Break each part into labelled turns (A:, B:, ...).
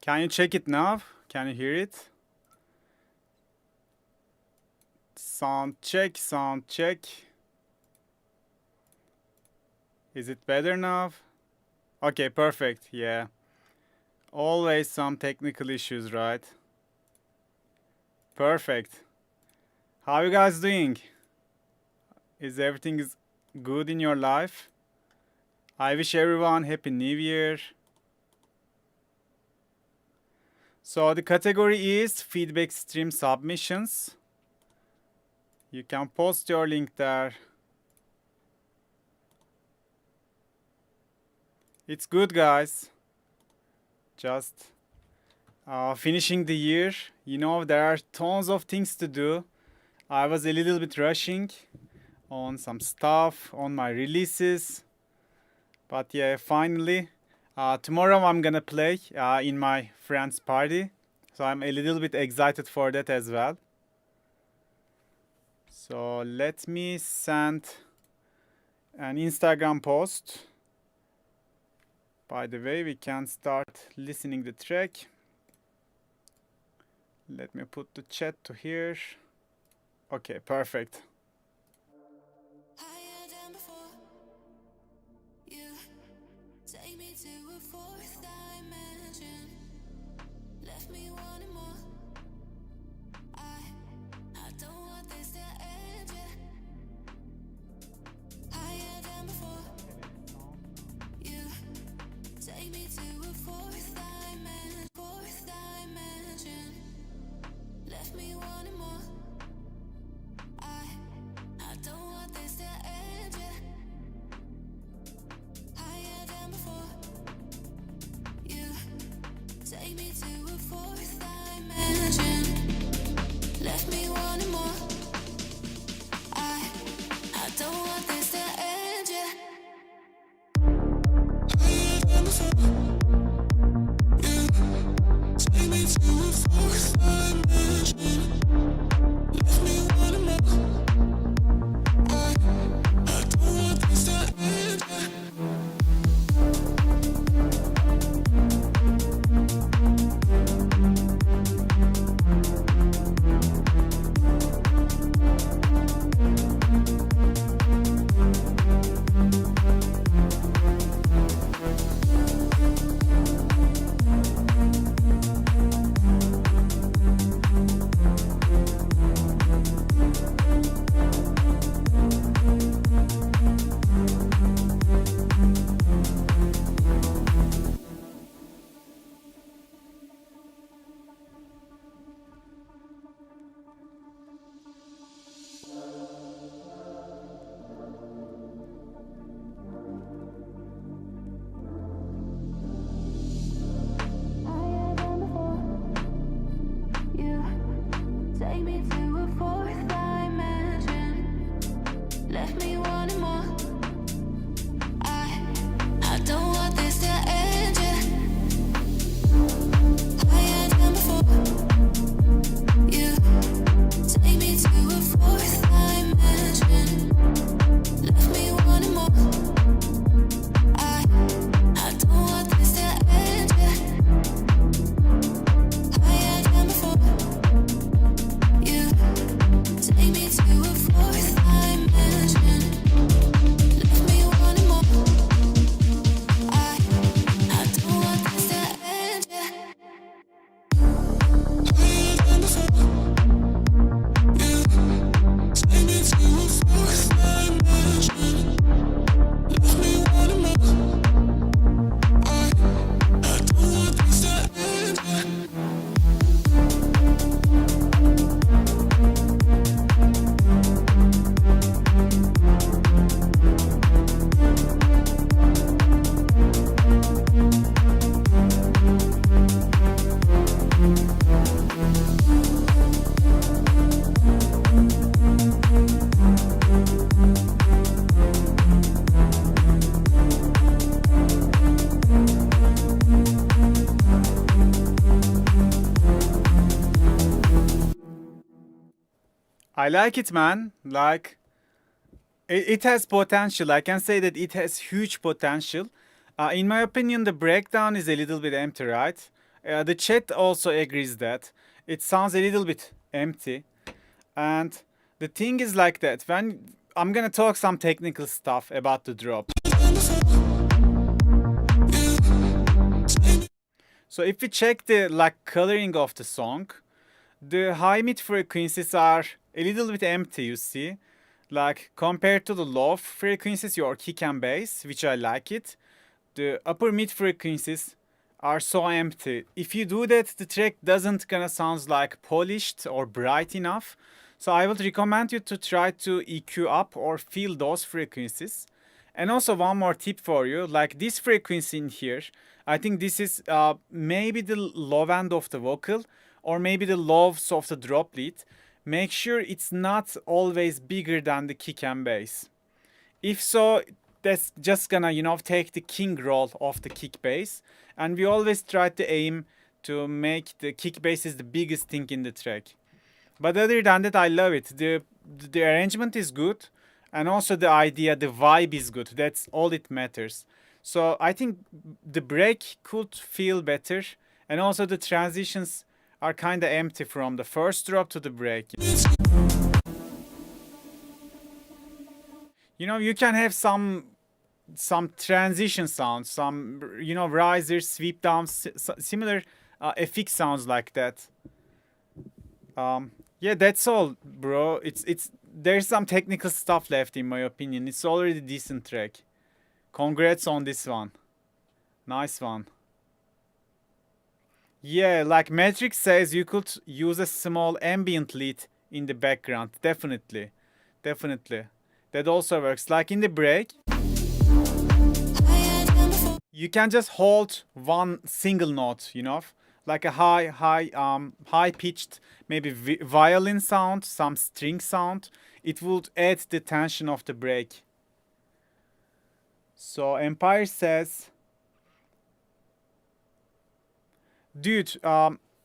A: Can you check it now? Can you hear it? Sound check, sound check. Is it better now? Okay, perfect. Yeah. Always some technical issues, right? Perfect. How you guys doing? Is everything is good in your life? I wish everyone happy new year. So the category is feedback stream submissions. You can post your link there. It's good, guys. Just finishing the year. You know, there are tons of things to do. I was a little bit rushing on some stuff, on my releases. But yeah, finally, tomorrow I'm gonna play in my friend's party. So I'm a little bit excited for that as well. So let me send an Instagram post. By the way, we can start listening the track. Let me put the chat to here. Okay, perfect.
B: Higher than before, you take me to a fourth dimension, left me wanting more. I don't want this to end yet. Higher than before, you take me to a fourth dimension, left me wanting more. I don't want this to end yet. Higher than before, you take me to a fourth dimension, left me wanting more. I don't want this to end yet. Higher than before, you take me to a fourth dimension, left me wanting more.
A: I like it, man. Like, it has potential. I can say that it has huge potential. In my opinion, the breakdown is a little bit empty, right? The chat also agrees that it sounds a little bit empty. And the thing is like that, when I'm gonna talk some technical stuff about the drop. So if we check the like coloring of the song, the high mid frequencies are a little bit empty, you see. Like compared to the low frequencies, your kick and bass, which I like it, the upper mid frequencies are so empty. If you do that, the track doesn't gonna sound like polished or bright enough. So I would recommend you to try to EQ up or fill those frequencies. And also one more tip for you, like this frequency in here, I think this is maybe the low end of the vocal or maybe the lows of the drop lead. Make sure it's not always bigger than the kick and bass. If so, that's just gonna, take the king role of the kick bass. And we always try to aim to make the kick bass is the biggest thing in the track. But other than that, I love it. The arrangement is good. And also the idea, the vibe is good. That's all it matters. So I think the break could feel better. And also the transitions are kind of empty from the first drop to the break. You can have some transition sounds, some risers, sweep downs, similar FX sounds like that. Yeah, that's all, bro. There's some technical stuff left in my opinion. It's already a decent track. Congrats on this one. Nice one. Yeah, like Matrix says, you could use a small ambient lead in the background. Definitely. That also works. Like in the break, you can just hold one single note, like a high pitched, maybe violin sound, some string sound. It would add the tension of the break. So Empire says, dude,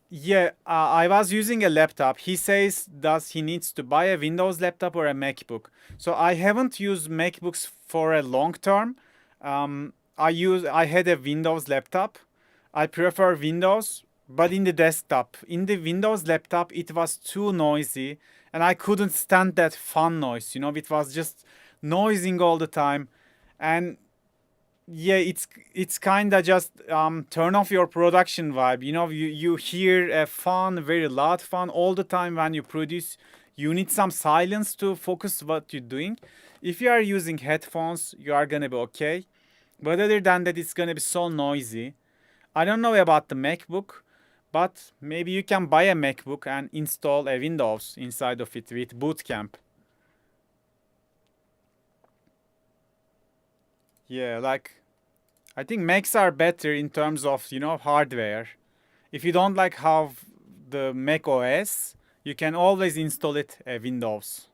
A: yeah, I was using a laptop. He says, does he needs to buy a Windows laptop or a MacBook? So I haven't used MacBooks for a long term. I had a Windows laptop. I prefer Windows, but in the desktop. In the Windows laptop, it was too noisy, and I couldn't stand that fun noise. It was just noising all the time, and yeah, it's kind of just turn off your production vibe. You hear a fun, very loud fun all the time when you produce. You need some silence to focus what you're doing. If you are using headphones, you are gonna be okay. But other than that, it's gonna be so noisy. I don't know about the MacBook, but maybe you can buy a MacBook and install a Windows inside of it with Boot Camp. Yeah, like I think Macs are better in terms of, hardware. If you don't like how the Mac OS, you can always install it Windows.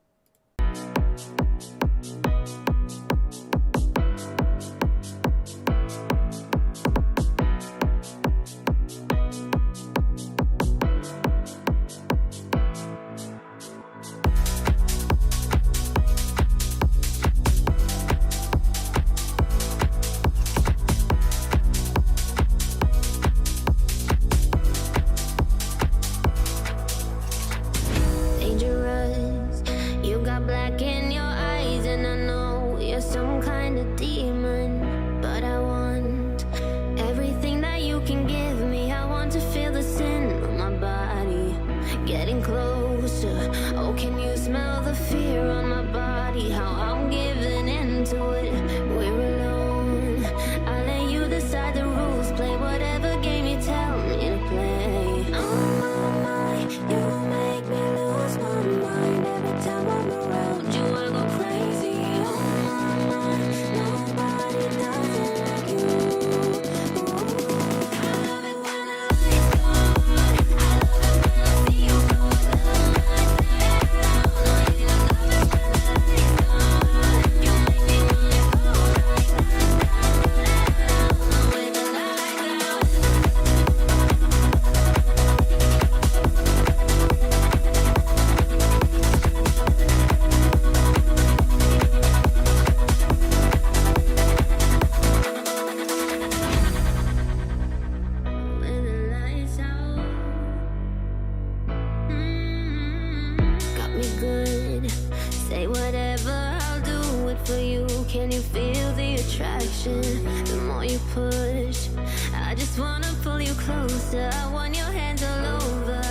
C: Dangerous, you got black in your eyes, and I know you're some kind of demon. But I want everything that you can give me. I want to feel the sin on my body, getting closer. Oh, can you smell the fear on my body? How I'm giving into it. We're alone. I let you decide the rules. Play whatever game you tell me to play. On my mind, you make me lose my mind every time I'm around you. I go crazy. On my mind, nobody does it like you. I love it when the lights go on. I love it when I see you go. The lights turn down. I love it when the lights go on. for you. Can you feel the attraction? The more you push, I just wanna pull you closer. I want your hands all over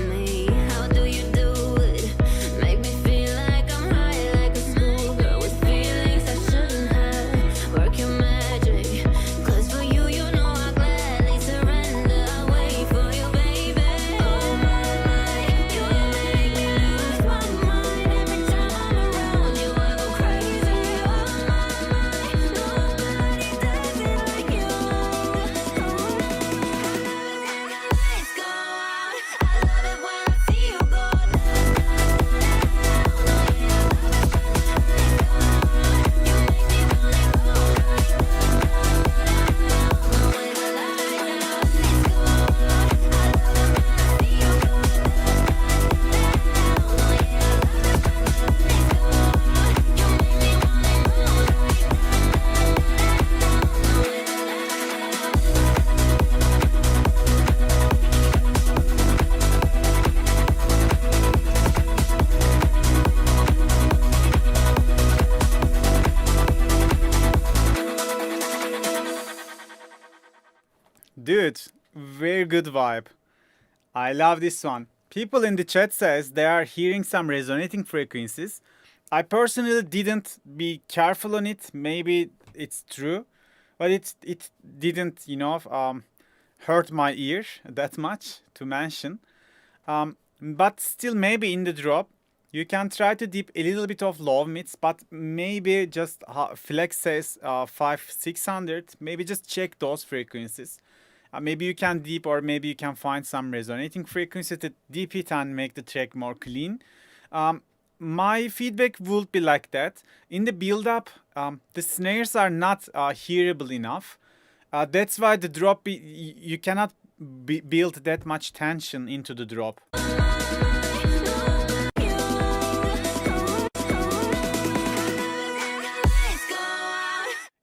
C: me. How do you do it? Make me feel like I'm high, like a schoolgirl with feelings I shouldn't have. Work your magic, 'cause for you, you know I gladly surrender. I wait for you, baby. Oh my, you make me lose my mind. Every time I'm around you, I go crazy. Oh my, nobody does it like you. Lights go out. I love it when I see you go down, down, down. You make me wanna go right down, the way the lights go out. I love it when I see you go down, down, down. You make me wanna go right down, the way the
A: Dude, very good vibe. I love this one. People in the chat says they are hearing some resonating frequencies. I personally didn't be careful on it. Maybe it's true, but it didn't hurt my ear that much to mention. But still, maybe in the drop, you can try to dip a little bit of low mids, but maybe just Flex says 5-600. Maybe just check those frequencies. Maybe you can deep, or maybe you can find some resonating frequencies to deep it and make the track more clean. My feedback would be like that. In the build up, the snares are not hearable enough. That's why the drop, you cannot build that much tension into the drop.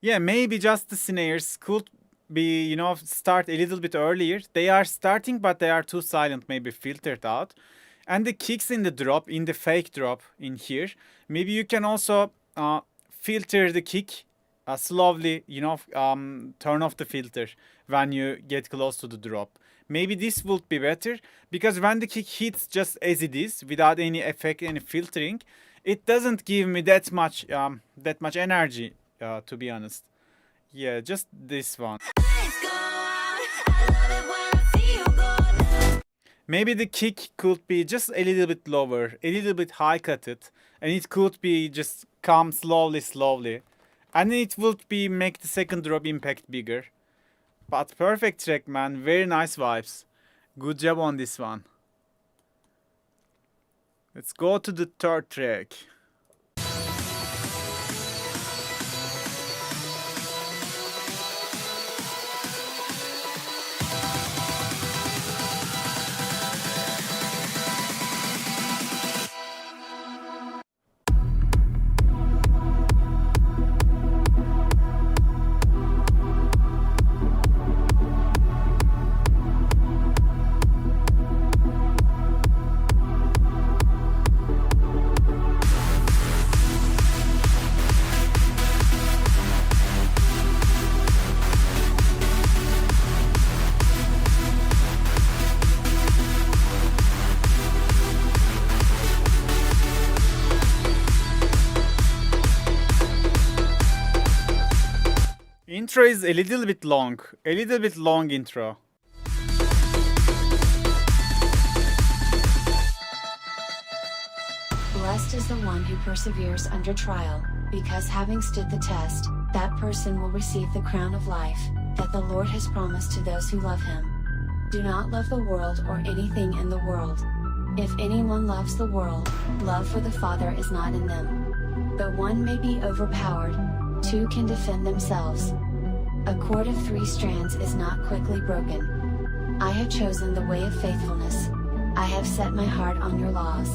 A: Yeah, maybe just the snares could be, start a little bit earlier. They are starting, but they are too silent, maybe filtered out. And the kicks in the drop, in the fake drop in here, maybe you can also filter the kick slowly, turn off the filter when you get close to the drop. Maybe this would be better, because when the kick hits just as it is, without any effect, any filtering, it doesn't give me that much energy, to be honest. Yeah, just this one. Maybe the kick could be just a little bit lower, a little bit high cutted, and it could be just come slowly. And it would be make the second drop impact bigger. But perfect track, man. Very nice vibes. Good job on this one. Let's go to the third track. Intro is a little bit long intro.
D: Blessed is the one who perseveres under trial, because having stood the test, that person will receive the crown of life that the Lord has promised to those who love him. Do not love the world or anything in the world. If anyone loves the world, love for the Father is not in them. Though one may be overpowered, two can defend themselves. A cord of 3 strands is not quickly broken. I have chosen the way of faithfulness. I have set my heart on your laws.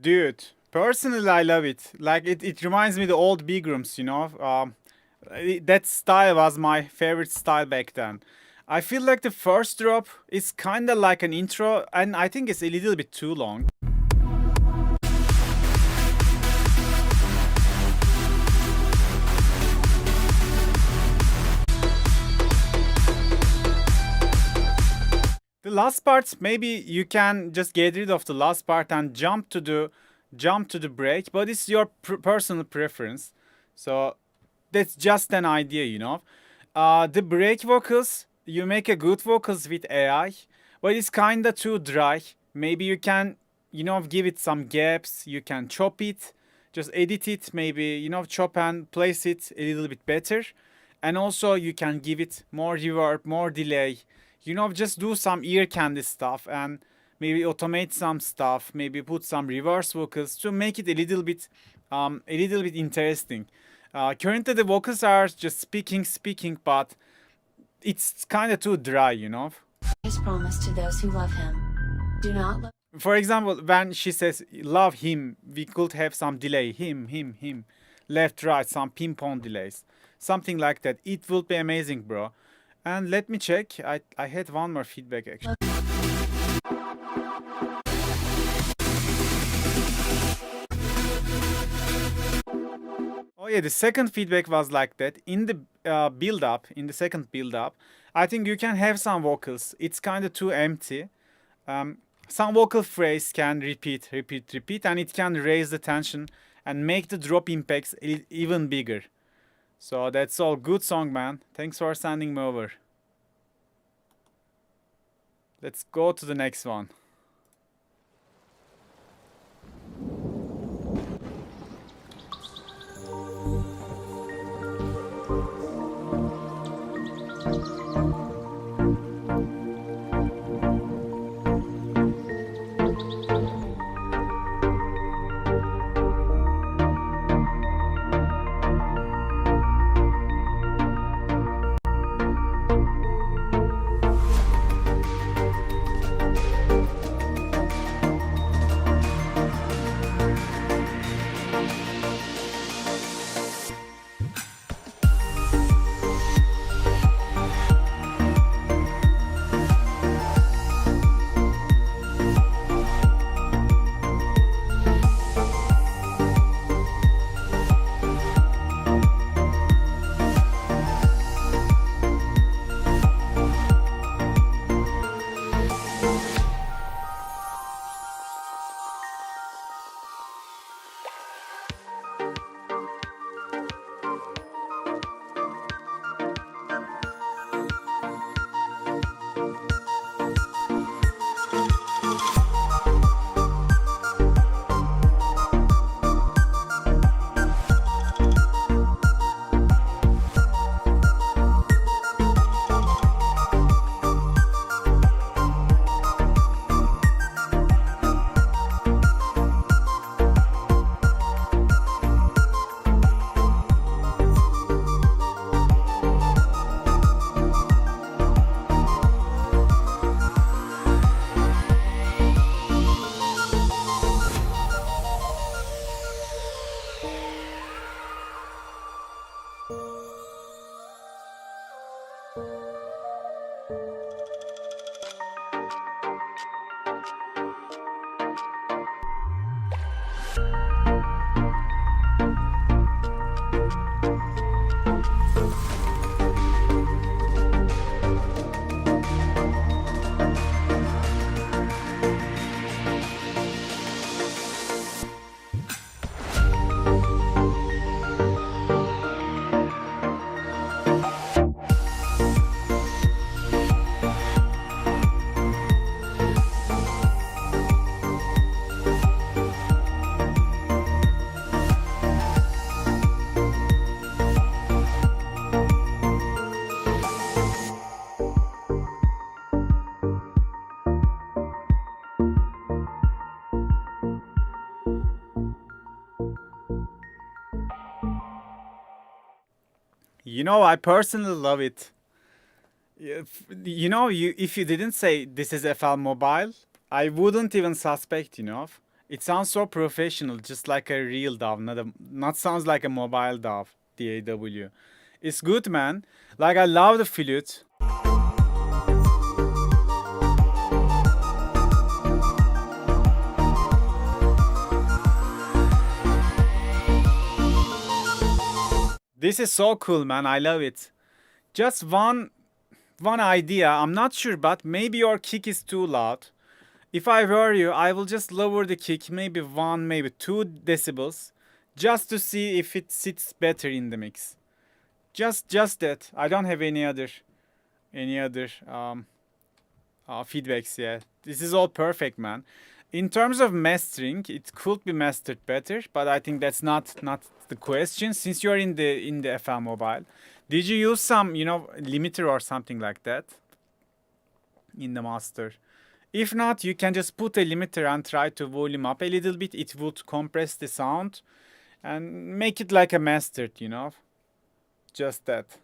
A: Dude, personally, I love it. Like it reminds me the old big rooms, you know. That style was my favorite style back then. I feel like the first drop is kind of like an intro, and I think it's a little bit too long. The last part, maybe you can just get rid of the last part and jump to the break, but it's your personal preference. So that's just an idea, you know. The break vocals, you make a good vocals with AI, but it's kinda too dry. Maybe you can, you know, give it some gaps. You can chop it, just edit it, maybe, you know, chop and place it a little bit better. And also you can give it more reverb, more delay. You know, just do some ear candy stuff and maybe automate some stuff, maybe put some reverse vocals to make it a little bit interesting. Currently the vocals are just speaking, but it's kind of too dry, you know.
D: His promise to those who love him. Do not love
A: For example, when she says love him, we could have some delay, him, left, right, some ping pong delays, something like that. It will be amazing, bro. And let me check. I had one more feedback actually. Oh yeah, the second feedback was like that. In the in the second build up, I think you can have some vocals. It's kind of too empty. Some vocal phrase can repeat, and it can raise the tension and make the drop impacts even bigger. So that's all. Good song, man. Thanks for sending me over. Let's go to the next one. You know, I personally love it. You know, if you didn't say this is FL Mobile, I wouldn't even suspect, you know. It sounds so professional, just like a real DAW, not sounds like a mobile DAW, DAW. It's good, man. Like I love the flute. This is so cool, man. I love it. Just one idea. I'm not sure, but maybe your kick is too loud. If I were you, I will just lower the kick maybe 1, maybe 2 decibels, just to see if it sits better in the mix. Just that. I don't have any other feedbacks yet. This is all perfect, man. In terms of mastering, it could be mastered better, but I think that's not the question. Since you're in the FL Mobile, did you use some limiter or something like that in the master? If not, you can just put a limiter and try to volume up a little bit. It would compress the sound and make it like a mastered. Just that.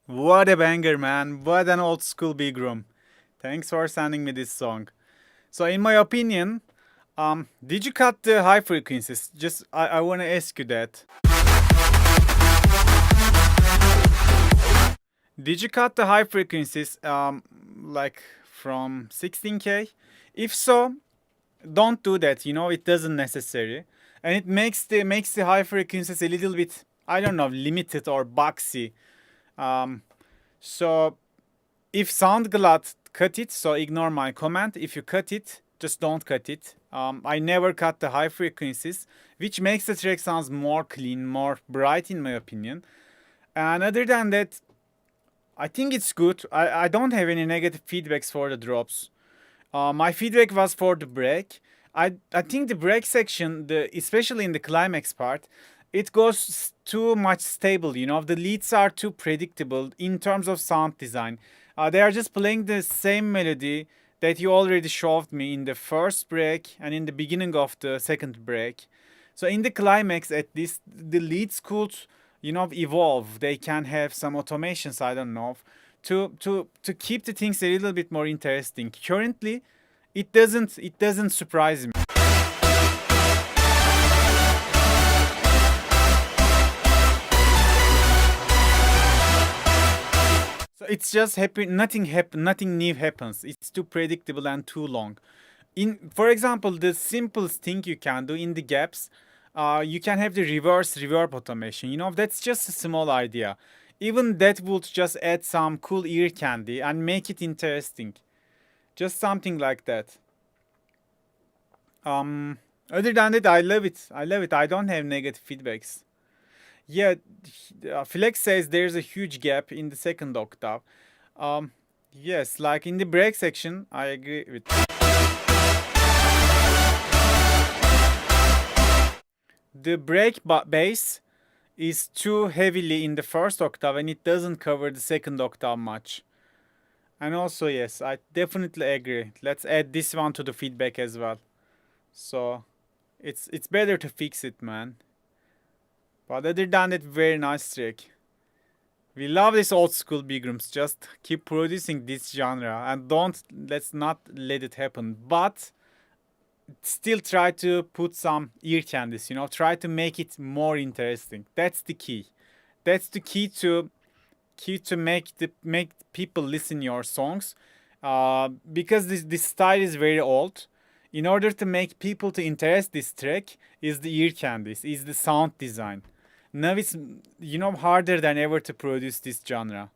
A: What a banger, man. What an old school big room. Thanks for sending me this song. So, in my opinion, did you cut the high frequencies? Just, I want to ask you that. Did you cut the high frequencies, like from 16K? If so, don't do that. It doesn't necessary, and it makes the high frequencies a little bit, I don't know, limited or boxy. So if SoundCloud cut it, so ignore my comment. If you cut it, just don't cut it. I never cut the high frequencies, which makes the track sounds more clean, more bright in my opinion. And other than that, I think it's good. I don't have any negative feedbacks for the drops. My feedback was for the break. I think the break section, especially in the climax part, it goes too much stable, you know. The leads are too predictable in terms of sound design. They are just playing the same melody that you already showed me in the first break and in the beginning of the second break. So in the climax, at least the leads could, you know, evolve. They can have some automations, I don't know, to keep the things a little bit more interesting. Currently, it doesn't surprise me. So it's just happy. Nothing new happens. It's too predictable and too long. For example, the simplest thing you can do in the gaps, you can have the reverse reverb automation. You know, that's just a small idea. Even that would just add some cool ear candy and make it interesting. Just something like that. Um, Other than that, I love it. I love it. I don't have negative feedbacks. Yeah, Flex says there's a huge gap in the second octave. Um, yes, like in the break section, I agree with. The break bass is too heavily in the first octave and it doesn't cover the second octave much. And also, yes, I definitely agree. Let's add this one to the feedback as well. So it's better to fix it, man. But other than that, very nice track. We love this old school big rooms. Just keep producing this genre and let's not let it happen. But still try to put some ear candies, you know, try to make it more interesting. That's the key. That's the key to make people listen your songs. Because this style is very old. In order to make people to interest this track is the ear candies, is the sound design. Now it's, you know, harder than ever to produce this genre.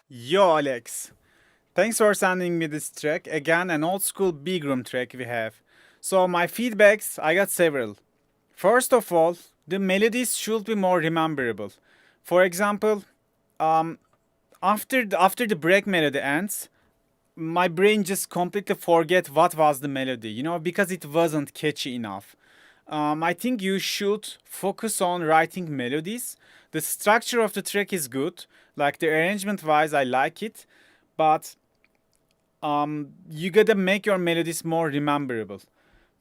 A: Yo, Alex. Thanks for sending me this track. Again, an old school big room track we have. So, my feedbacks, I got several. First of all, the melodies should be more rememberable. For example, um, after the break melody ends, my brain just completely forget what was the melody, because it wasn't catchy enough. I think you should focus on writing melodies. The structure of the track is good, like the arrangement wise, I like it, but you gotta make your melodies more rememberable.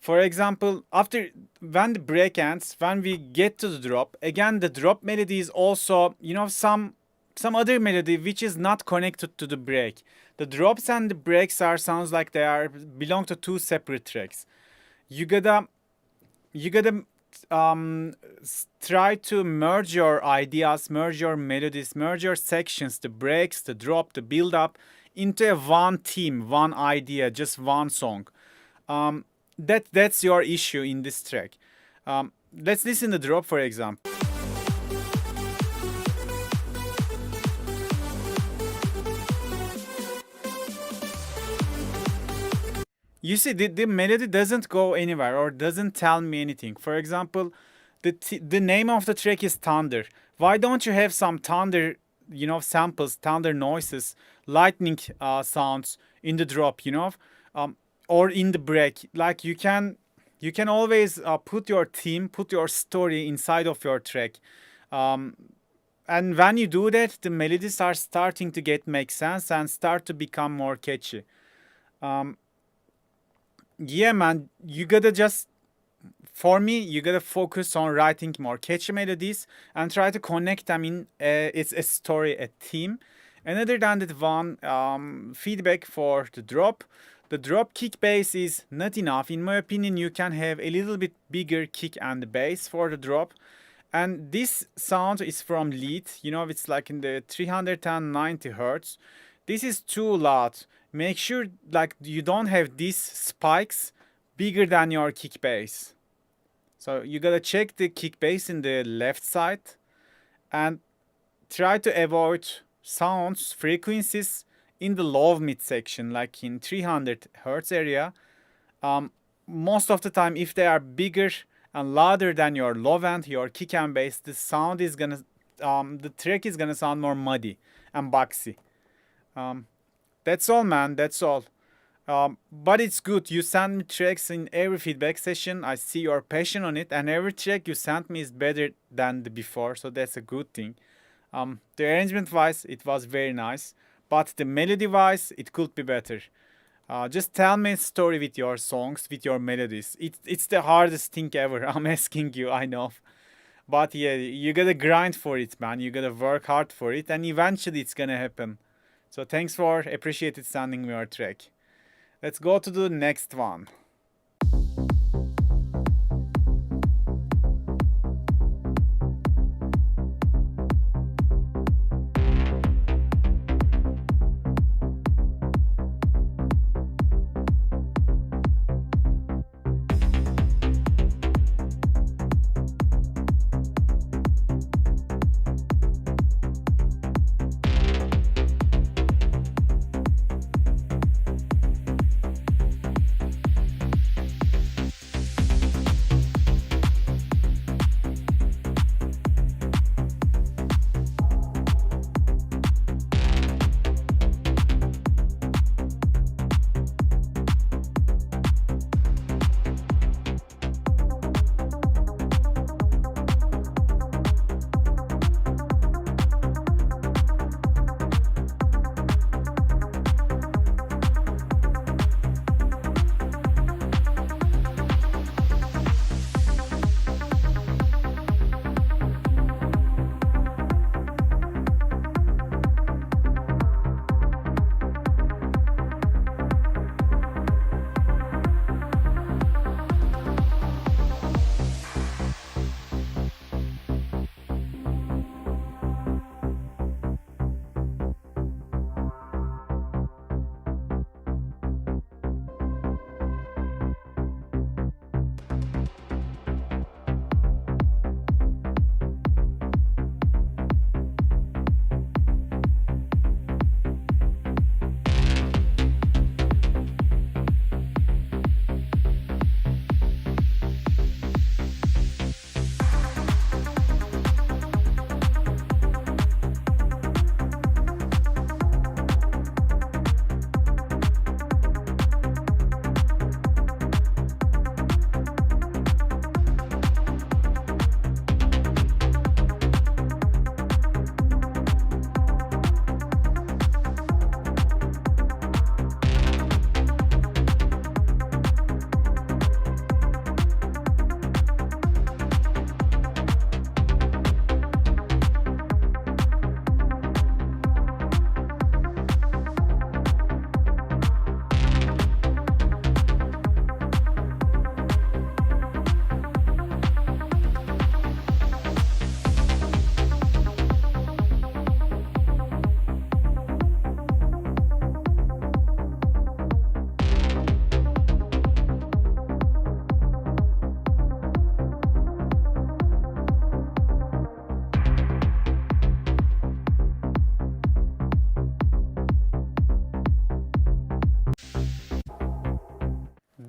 A: For example, after when the break ends, when we get to the drop, again the drop melody is also, some other melody which is not connected to the break. The drops and the breaks are sounds like they are belong to two separate tracks. You gotta try to merge your ideas, merge your melodies, merge your sections, the breaks, the drop, the build up into a one theme, one idea, just one song. That's your issue in this track. Let's listen to drop for example. You see, the melody doesn't go anywhere or doesn't tell me anything. For example, the name of the track is Thunder. Why don't you have some thunder, samples, thunder noises, lightning sounds in the drop, or in the break? Like you can always put your theme, put your story inside of your track. And when you do that, the melodies are starting to make sense and start to become more catchy. Yeah, man, for me, you gotta focus on writing more catchy melodies and try to connect them in it's a story, a theme. And other than that, one feedback for the drop kick bass is not enough. In my opinion, you can have a little bit bigger kick and bass for the drop. And this sound is from lead, it's like in the 390 hertz. This is too loud. Make sure like you don't have these spikes bigger than your kick bass. So you gotta check the kick bass in the left side and try to avoid sounds, frequencies in the low mid section, like in 300 hertz area. Most of the time, if they are bigger and louder than your low end, your kick and bass, the track is gonna sound more muddy and boxy. That's all, man. That's all. But it's good. You send me tracks in every feedback session. I see your passion on it, and every track you sent me is better than the before, so that's a good thing. The arrangement wise, it was very nice, but the melody wise, it could be better. Just tell me a story with your songs, with your melodies. It's the hardest thing ever. I'm asking you, I know. But yeah, you gotta grind for it, man. You gotta work hard for it, and eventually it's gonna happen. So thanks for appreciated sending me your track. Let's go to the next one.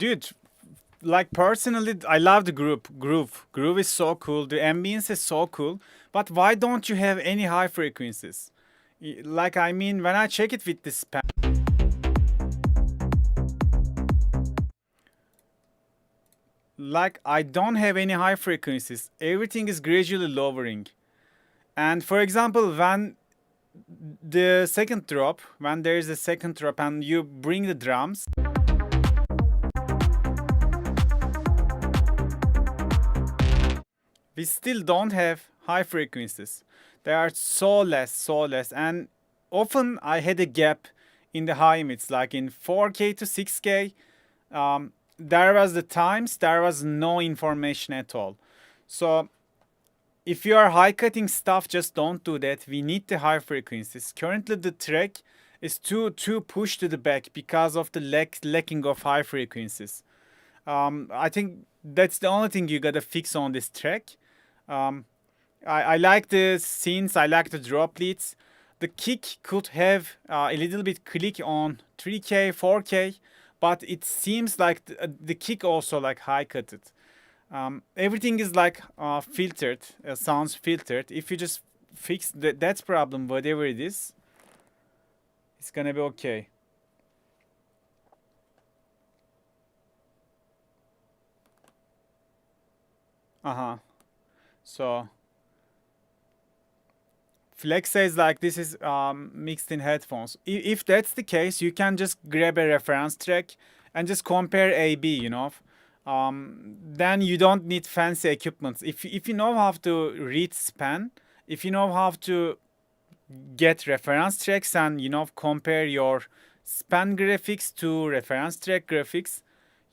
A: Dude, like personally, I love the groove. Groove is so cool. The ambience is so cool. But why don't you have any high frequencies? Like, I mean, when I check it with this pen, like, I don't have any high frequencies. Everything is gradually lowering. And for example, when the second drop, when there is a second drop and you bring the drums, we still don't have high frequencies. They are so less, and often I had a gap in the high mids, like in 4K to 6K. There was the times there was no information at all. So if you are high cutting stuff, just don't do that. We need the high frequencies. Currently the track is too pushed to the back because of the lacking of high frequencies. I think that's the only thing you gotta fix on this track. I like the scenes, I like the drop leads. The kick could have a little bit click on 3K, 4K, but it seems like the kick also like high cutted. Everything is like filtered, sounds filtered. If you just fix that problem, whatever it is, it's gonna be okay. So Flex says like this is mixed in headphones. If that's the case, you can just grab a reference track and just compare A/B, you know. Then you don't need fancy equipment. If you know how to read span, if you know how to get reference tracks and you know compare your span graphics to reference track graphics,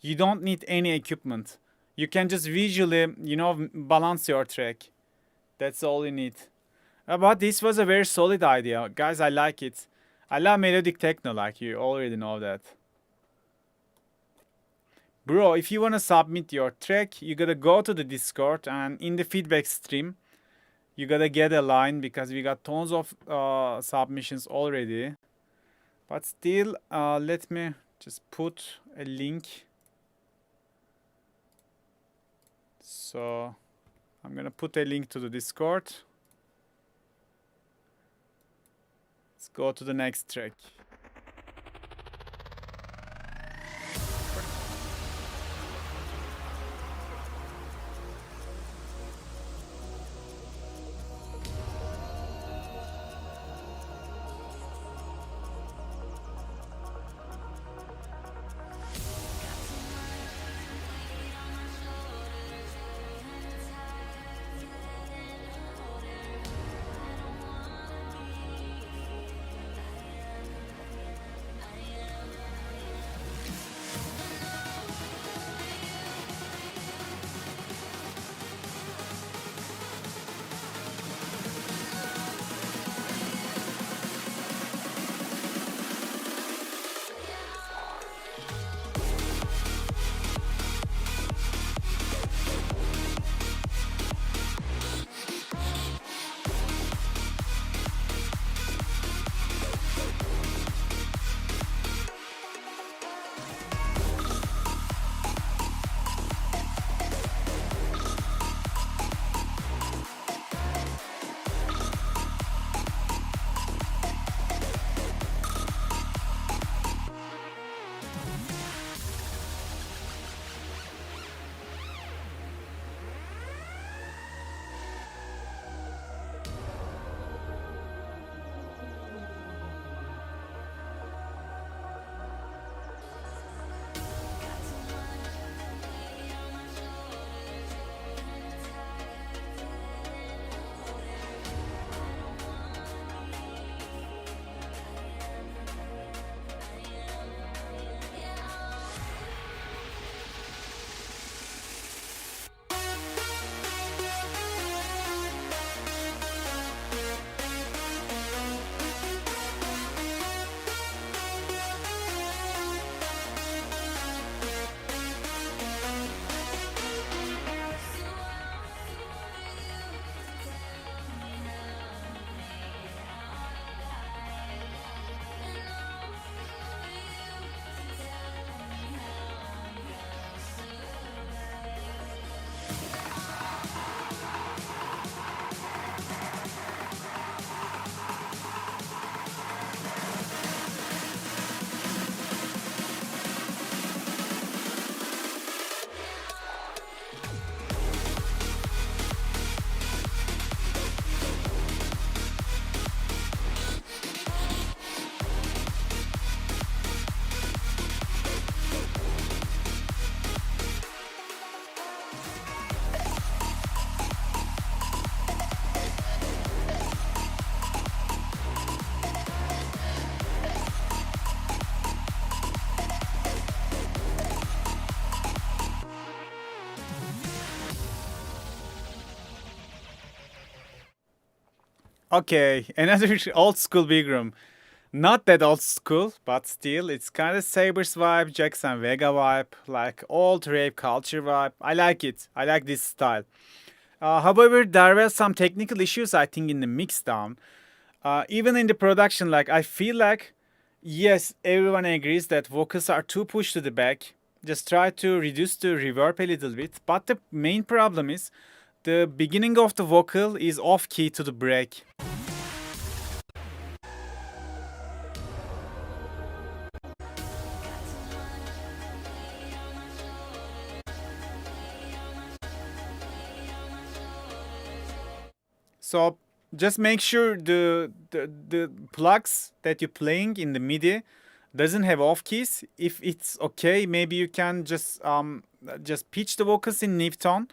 A: you don't need any equipment. You can just visually, you know, balance your track. That's all you need. But this was a very solid idea. Guys, I like it. I love melodic techno, like you already know that. Bro, if you want to submit your track, you gotta go to the Discord and in the feedback stream, you gotta get a line because we got tons of submissions already. But still, let me just put a link. So I'm gonna put a link to the Discord. Let's go to the next track. Okay, another old school big room. Not that old school, but still, it's kind of Sabres vibe, Jackson Vega vibe, like old rave culture vibe. I like it. I like this style. However, there were some technical issues, I think, in the mixdown. Even in the production, like I feel like, yes, everyone agrees that vocals are too pushed to the back. Just try to reduce the reverb a little bit. But the main problem is the beginning of the vocal is off key to the break. So just make sure the plugs that you're playing in the MIDI doesn't have off keys. If it's okay, maybe you can just pitch the vocals in nib tone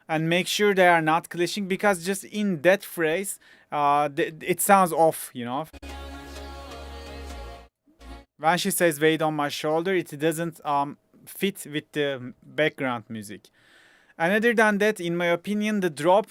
A: and make sure they are not clashing, because just in that phrase, it sounds off, you know. When she says weight on my shoulder, it doesn't fit with the background music. And other than that, in my opinion, the drop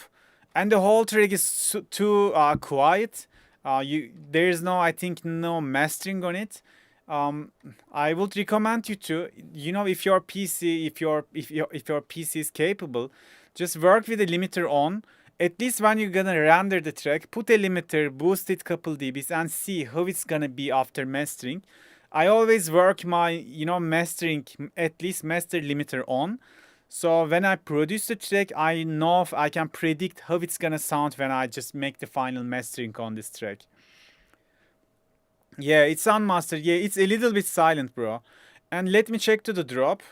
A: and the whole track is too quiet. There is no, I think, no mastering on it. I would recommend you to, you know, if your PC, if your PC is capable, just work with the limiter on. At least when you're gonna render the track, put a limiter, boost it couple dBs, and see how it's gonna be after mastering. I always work my, you know, mastering, at least master limiter on. So when I produce the track, I know I can predict how it's gonna sound when I just make the final mastering on this track. Yeah, it's unmastered. Yeah, it's a little bit silent, bro. And let me check to the drop.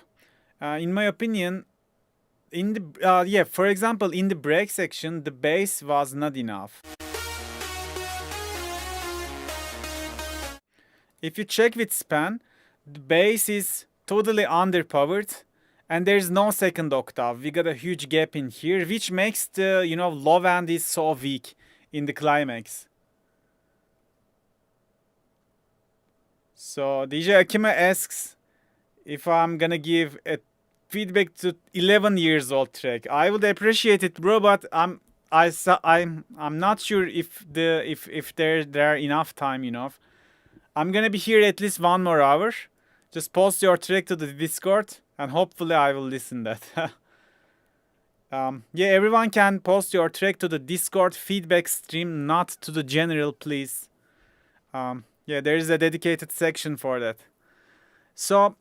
A: In my opinion, in the yeah, for example, in the break section, the bass was not enough. If you check with span, the bass is totally underpowered, and there's no second octave. We got a huge gap in here, which makes the, you know, low end is so weak in the climax. So DJ Akima asks if I'm gonna give a feedback to 11 years old track. I would appreciate it, bro, but I'm not sure if there are enough time, you know. I'm gonna be here at least 1 more hour. Just post your track to the Discord, and hopefully I will listen that. Yeah, everyone can post your track to the Discord feedback stream, not to the general, please. Yeah, there is a dedicated section for that. So,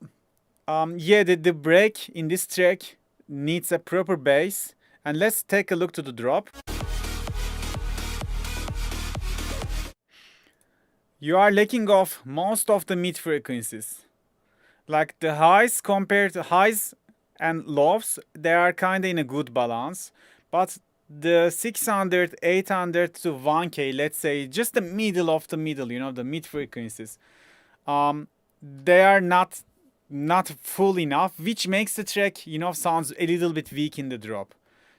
A: yeah, the break in this track needs a proper bass. And let's take a look to the drop. You are lacking of most of the mid frequencies. Like the highs compared to highs and lows, they are kind of in a good balance. But the 600, 800 to 1K, let's say, just the middle of the middle, you know, the mid frequencies, they are not full enough, which makes the track, you know, sounds a little bit weak in the drop.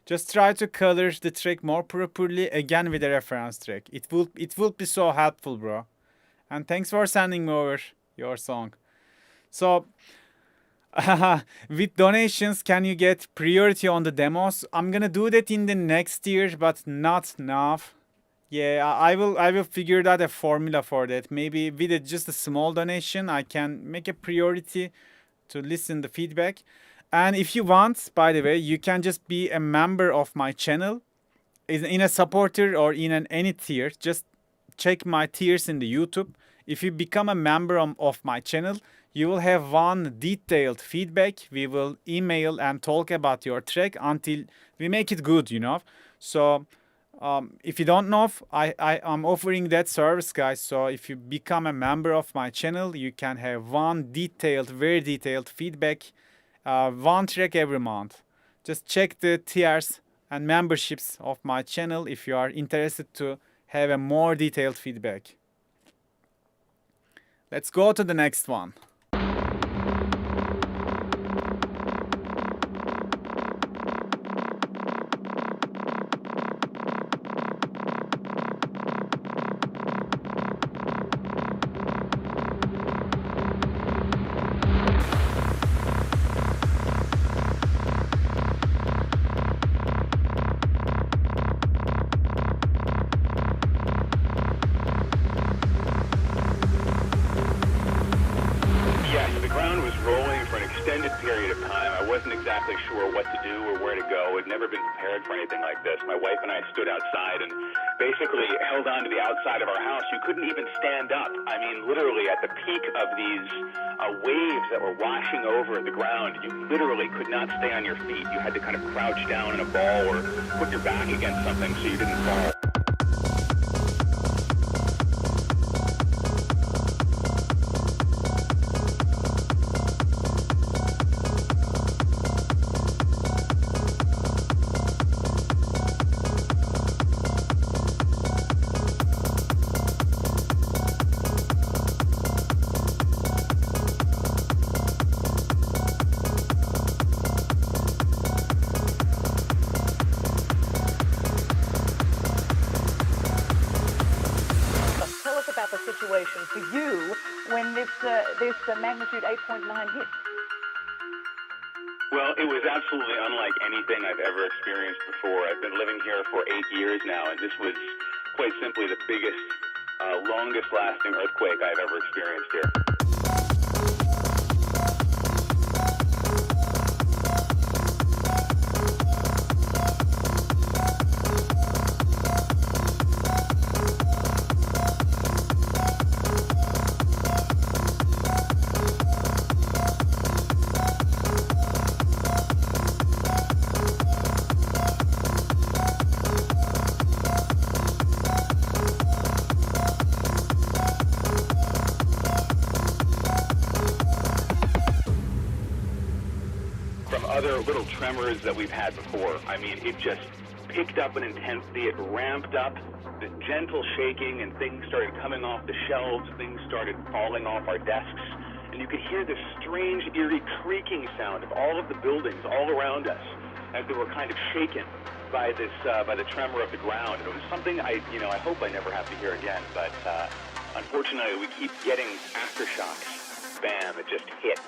A: Just try to color the track more properly, again with a reference track. It will be so helpful, bro. And thanks for sending me over your song. So, with donations, can you get priority on the demos? I'm gonna do that in the next year, but not now. Yeah, I will figure out a formula for that. Maybe with just a small donation, I can make a priority to listen the feedback. And if you want, by the way, you can just be a member of my channel, in a supporter or in any tier. Just check my tiers in the YouTube. If you become a member of my channel, you will have one detailed feedback. We will email and talk about your track until we make it good, you know. So if you don't know, I'm offering that service, guys. So if you become a member of my channel, you can have one detailed, very detailed feedback, one track every month. Just check the tiers and memberships of my channel if you are interested to have a more detailed feedback. Let's go to the next one.
E: wasn't exactly sure what to do or where to go. I'd never been prepared for anything like this. My wife and I stood outside and basically held on to the outside of our house. You couldn't even stand up. I mean, literally at the peak of these waves that were washing over the ground, you literally could not stay on your feet. You had to kind of crouch down in a ball or put your back against something so you didn't fall.
F: Tell us about the situation for you when this magnitude 8.9 hit.
E: Well, it was absolutely unlike anything I've ever experienced before. I've been living here for 8 years now, and this was quite simply the biggest, longest-lasting earthquake I've ever experienced here. Other little tremors that we've had before. I mean, it just picked up in intensity, it ramped up, the gentle shaking, and things started coming off the shelves, things started falling off our desks, and you could hear this strange, eerie creaking sound of all of the buildings all around us as they were kind of shaken by this, by the tremor of the ground. And it was something I hope I never have to hear again, but unfortunately we keep getting aftershocks. Bam, it just hit.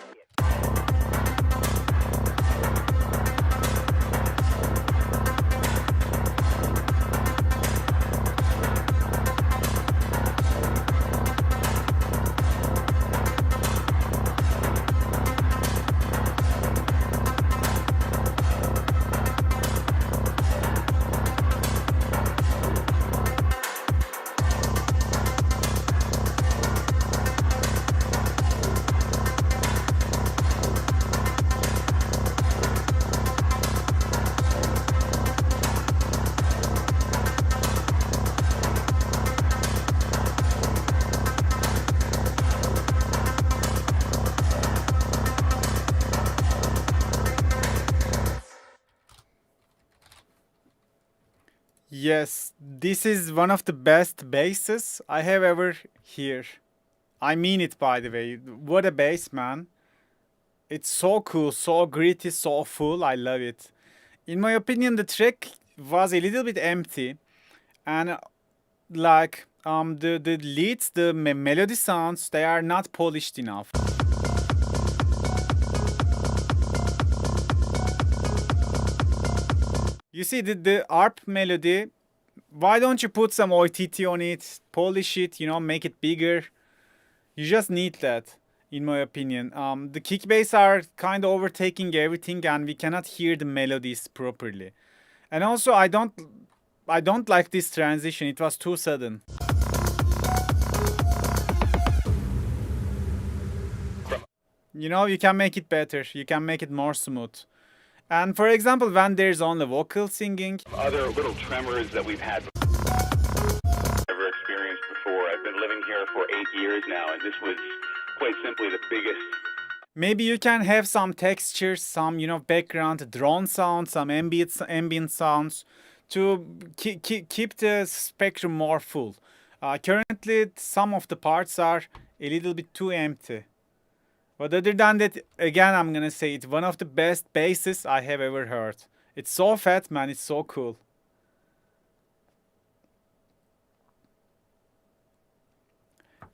A: Yes, this is one of the best basses I have ever heard. I mean it, by the way. What a bass, man. It's so cool, so gritty, so full. I love it. In my opinion, the track was a little bit empty, and the leads, the melody sounds, they are not polished enough. You see the ARP melody, why don't you put some OTT on it, polish it, make it bigger? You just need that, in my opinion. The kick bass are kind of overtaking everything and we cannot hear the melodies properly. And also I don't like this transition, it was too sudden. You can make it better, you can make it more smooth. And for example, when there's only vocal singing.
E: Other little tremors that we've had ever experienced before. I've been living here for 8 years now, and this was quite simply the biggest.
A: Maybe you can have some textures, some background drone sounds, some ambient sounds to keep the spectrum more full. Currently, some of the parts are a little bit too empty. But other than that, again, I'm gonna say it's one of the best basses I have ever heard. It's so fat, man, it's so cool.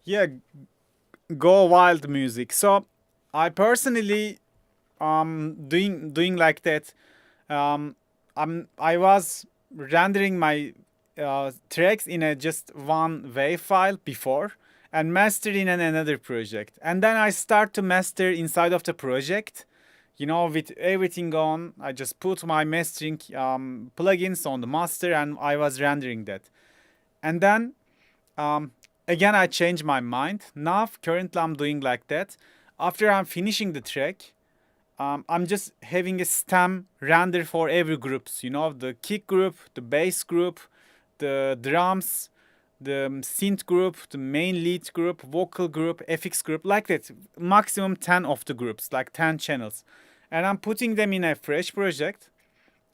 A: Yeah, go wild music. So I personally doing like that. I was rendering my tracks in a just one WAV file before and master in another project. And then I start to master inside of the project you know, with everything on. I just put my mastering plugins on the master and I was rendering that. And then again I changed my mind. Now currently I'm doing like that. After I'm finishing the track, I'm just having a stem render for every groups. You know, the kick group, the bass group, the drums, the synth group, the main lead group, vocal group, FX group, like that. Maximum 10 of the groups, like 10 channels. And I'm putting them in a fresh project.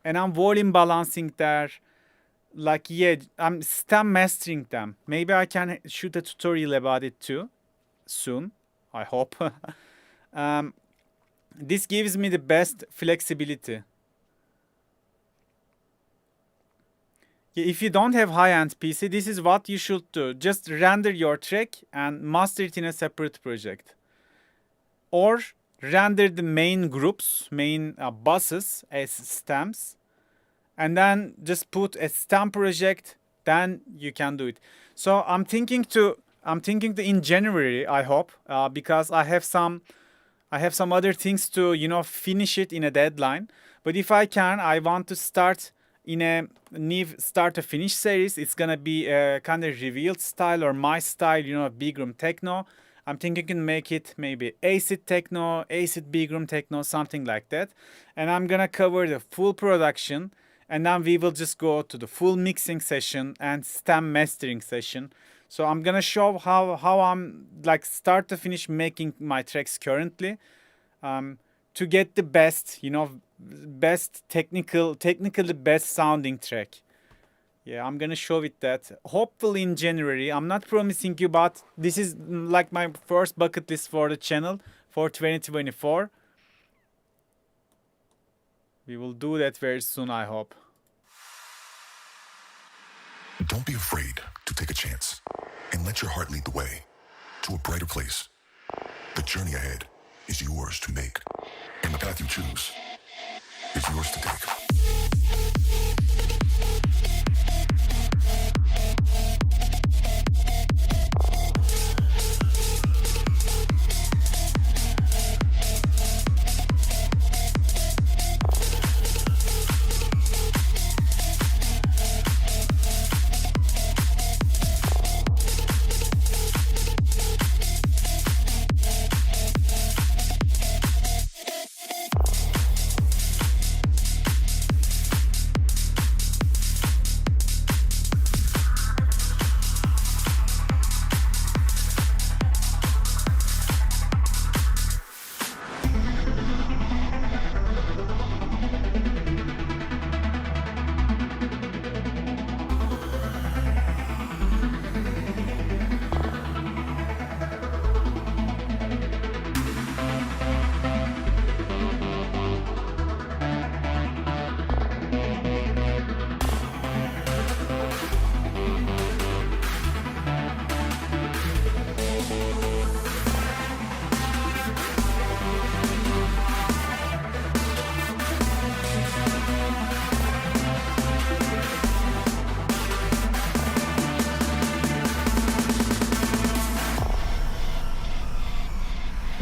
A: And I'm volume balancing there. Like, yeah, I'm stem mastering them. Maybe I can shoot a tutorial about it too. Soon, I hope. This gives me the best flexibility. If you don't have high-end PC, this is what you should do. Just render your track and master it in a separate project. Or render the main groups, main buses as stems. And then just put a stem project, then you can do it. So I'm thinking to in January, I hope, because I have some other things to, you know, finish it in a deadline. But if I can, I want to start in a new start to finish series. It's gonna be a kind of revealed style or my style, you know, big room techno. I'm thinking to make it maybe acid techno, acid big room techno, something like that. And I'm gonna cover the full production, and then we will just go to the full mixing session and stem mastering session. So I'm gonna show how I'm like start to finish making my tracks currently, to get the best, you know, best technically best sounding track. Yeah, I'm gonna show it that hopefully in January. I'm not promising you, but this is like my first bucket list for the channel for 2024. We will do that very soon, I hope.
B: Don't be afraid to take a chance and let your heart lead the way to a brighter place. The journey ahead is yours to make, and the path you choose is yours to take.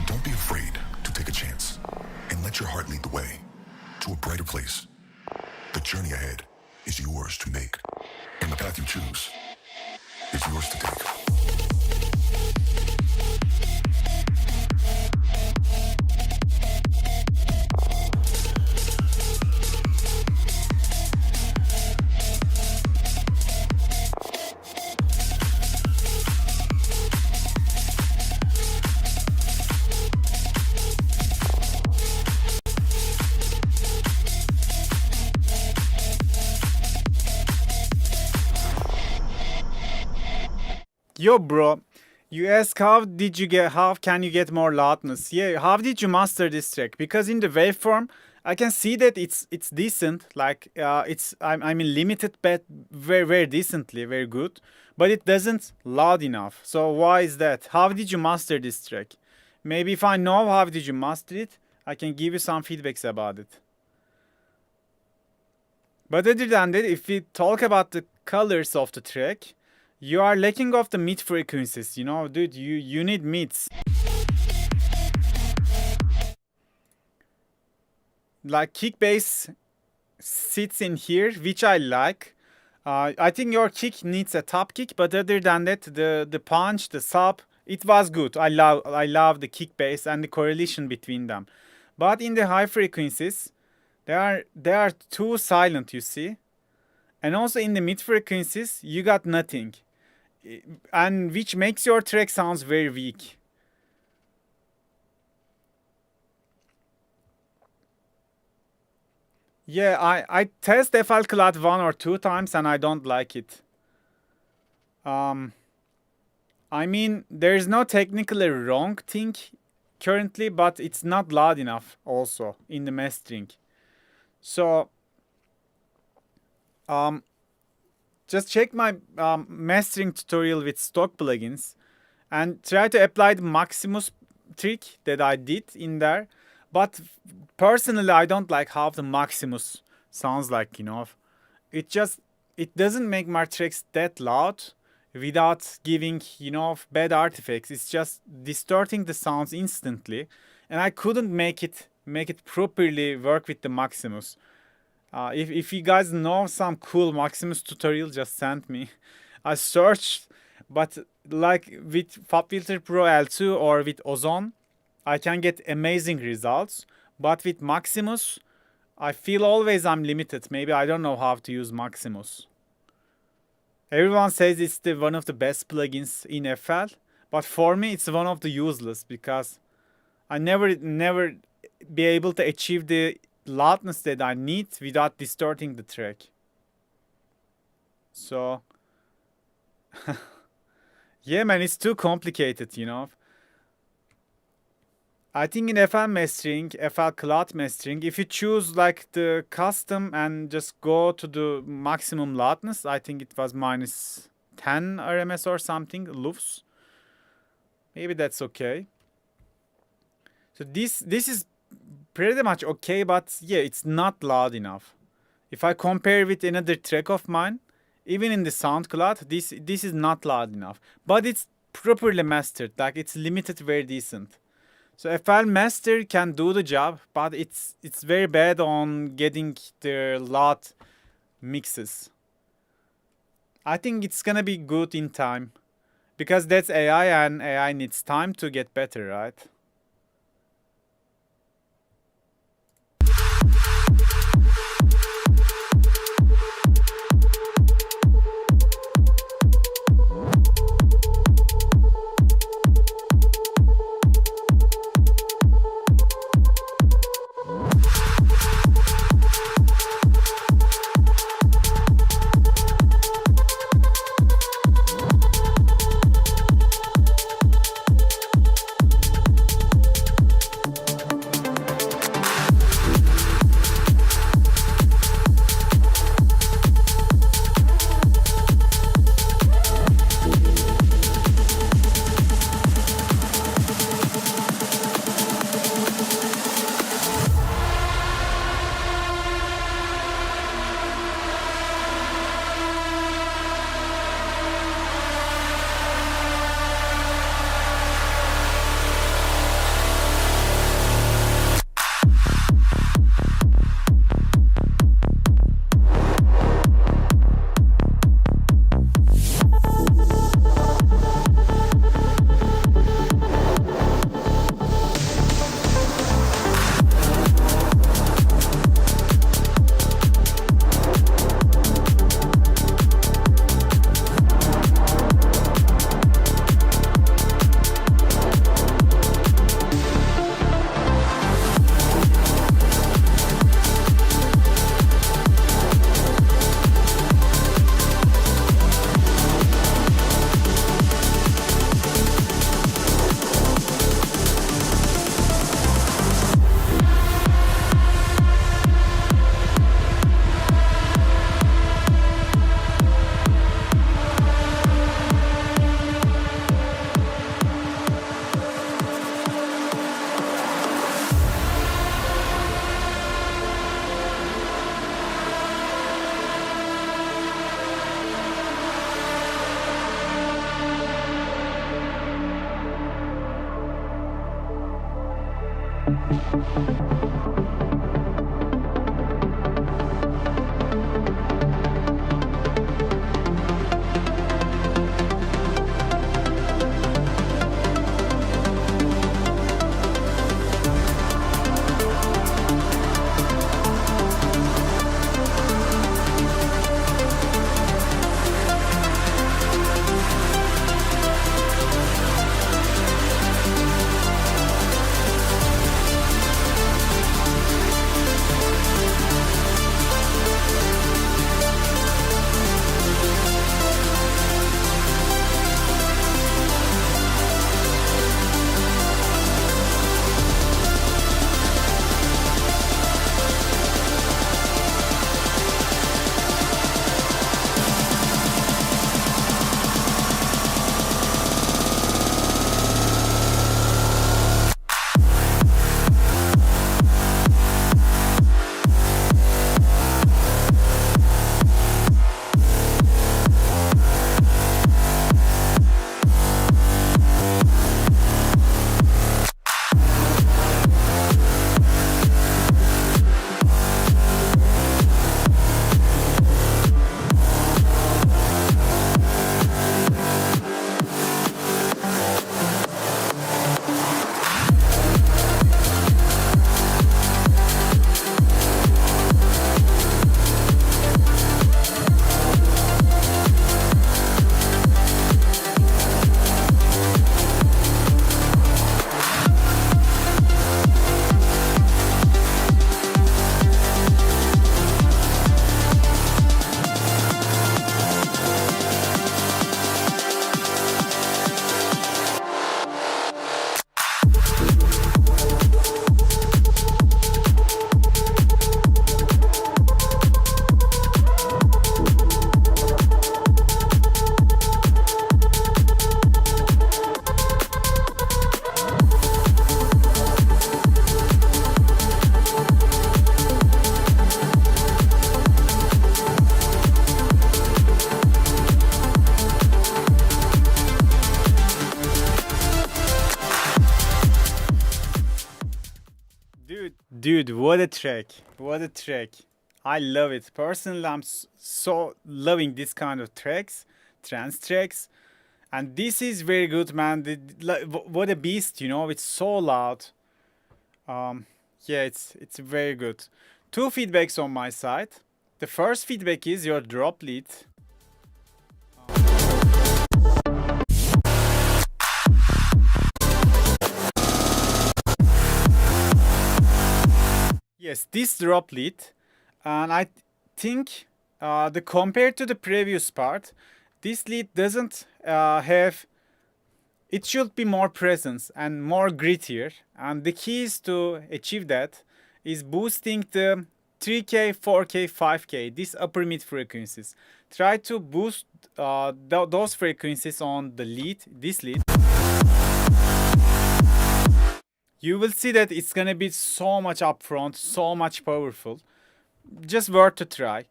B: Don't be afraid to take a chance and let your heart lead the way to a brighter place. The journey ahead is yours to make, and the path you choose is yours to take.
A: Yo, bro, you ask how can you get more loudness? Yeah, how did you master this track? Because in the waveform, I can see that it's decent. Like I'm in limited, but very decently, very good. But it doesn't loud enough. So why is that? How did you master this track? Maybe if I know how did you master it, I can give you some feedbacks about it. But other than that, if we talk about the colors of the track, you are lacking of the mid frequencies, you know, dude, you need mids. like kick bass sits in here, which I like. I think your kick needs a top kick, but other than that, the punch, the sub, it was good. I love the kick bass and the correlation between them. But in the high frequencies, they are too silent, you see. And also in the mid frequencies, you got nothing, and which makes your track sounds very weak. Yeah, I test FL Cloud 1 or 2 times and I don't like it. Um, I mean, there is no technically wrong thing currently, but it's not loud enough also in the mastering. So, um, just check my mastering tutorial with stock plugins and try to apply the Maximus trick that I did in there. But personally, I don't like how the Maximus sounds like, it doesn't make my tracks that loud without giving, bad artifacts. It's just distorting the sounds instantly, and I couldn't make it properly work with the Maximus. If you guys know some cool Maximus tutorial, just send me. I searched, but like with FabFilter Pro L2 or with Ozone, I can get amazing results. But with Maximus, I feel always I'm limited. Maybe I don't know how to use Maximus. Everyone says it's one of the best plugins in FL, but for me it's one of the useless because I never be able to achieve the loudness that I need without distorting the track. So yeah, man, it's too complicated. I think in FL mastering, FL Cloud mastering, if you choose like the custom and just go to the maximum loudness, I think it was minus 10 RMS or something, LUFS. Maybe that's okay. So this is pretty much okay, but yeah, it's not loud enough. If I compare with another track of mine, even in the SoundCloud, this is not loud enough. But it's properly mastered, like it's limited very decent. So FL Master can do the job, but it's very bad on getting the loud mixes. I think it's gonna be good in time, because that's AI and AI needs time to get better, right? Dude, what a track. What a track. I love it. Personally, I'm so loving this kind of tracks, trance tracks. And this is very good, man. What a beast, you know. It's so loud. Yeah, it's very good. Two feedbacks on my side. The first feedback is your drop lead. Yes, this drop lead, and I think the compared to the previous part, this lead doesn't have. It should be more presence and more grittier, and the keys to achieve that is boosting the 3K, 4K, 5K, these upper mid frequencies. Try to boost those frequencies on the lead, this lead. You will see that it's gonna be so much upfront, so much powerful. Just worth to try.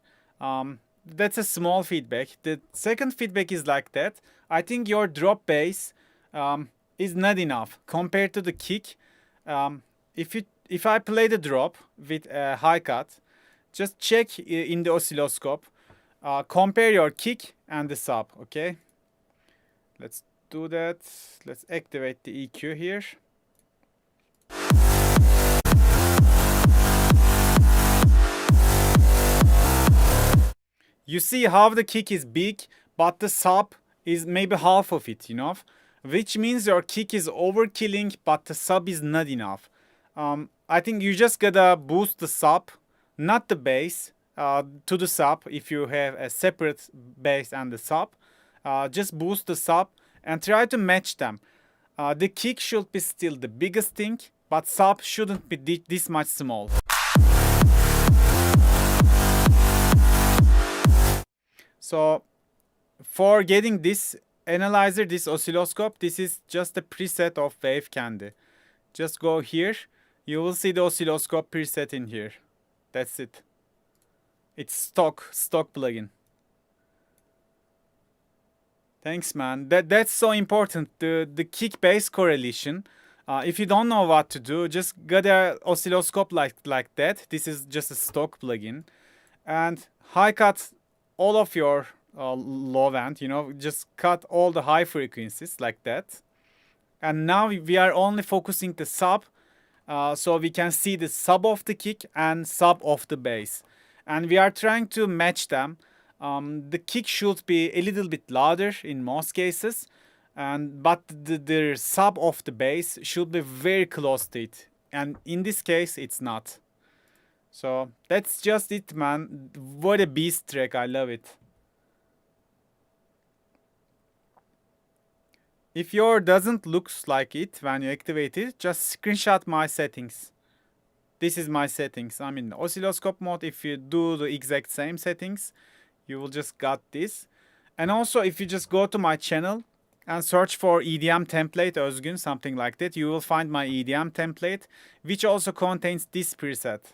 A: That's a small feedback. The second feedback is like that. I think your drop bass is not enough compared to the kick. If I play the drop with a high cut, just check in the oscilloscope. Compare your kick and the sub. Okay. Let's do that. Let's activate the EQ here. You see how the kick is big, but the sub is maybe half of it, you know? Which means your kick is overkilling, but the sub is not enough. I think you just gotta boost the sub, not the bass, to the sub if you have a separate bass and the sub. Just boost the sub and try to match them. The kick should be still the biggest thing, but sub shouldn't be this much small. So for getting this analyzer, this oscilloscope, this is just a preset of Wave Candy. Just go here. You will see the oscilloscope preset in here. That's it. It's stock plugin. Thanks, man. That's so important. The kick bass correlation. If you don't know what to do, just get an oscilloscope like that. This is just a stock plugin, and high cut all of your low end. You know, just cut all the high frequencies like that. And now we are only focusing the sub, so we can see the sub of the kick and sub of the bass, and we are trying to match them. The kick should be a little bit louder in most cases, but the sub of the bass should be very close to it, and in this case it's not. So that's just it, man. What a beast track. I love it. If your doesn't look like it when you activate it, just screenshot my settings. This is my settings. I'm in oscilloscope mode. If you do the exact same settings, you will just got this. And also, if you just go to my channel and search for EDM template Özgün, something like that, you will find my EDM template, which also contains this preset.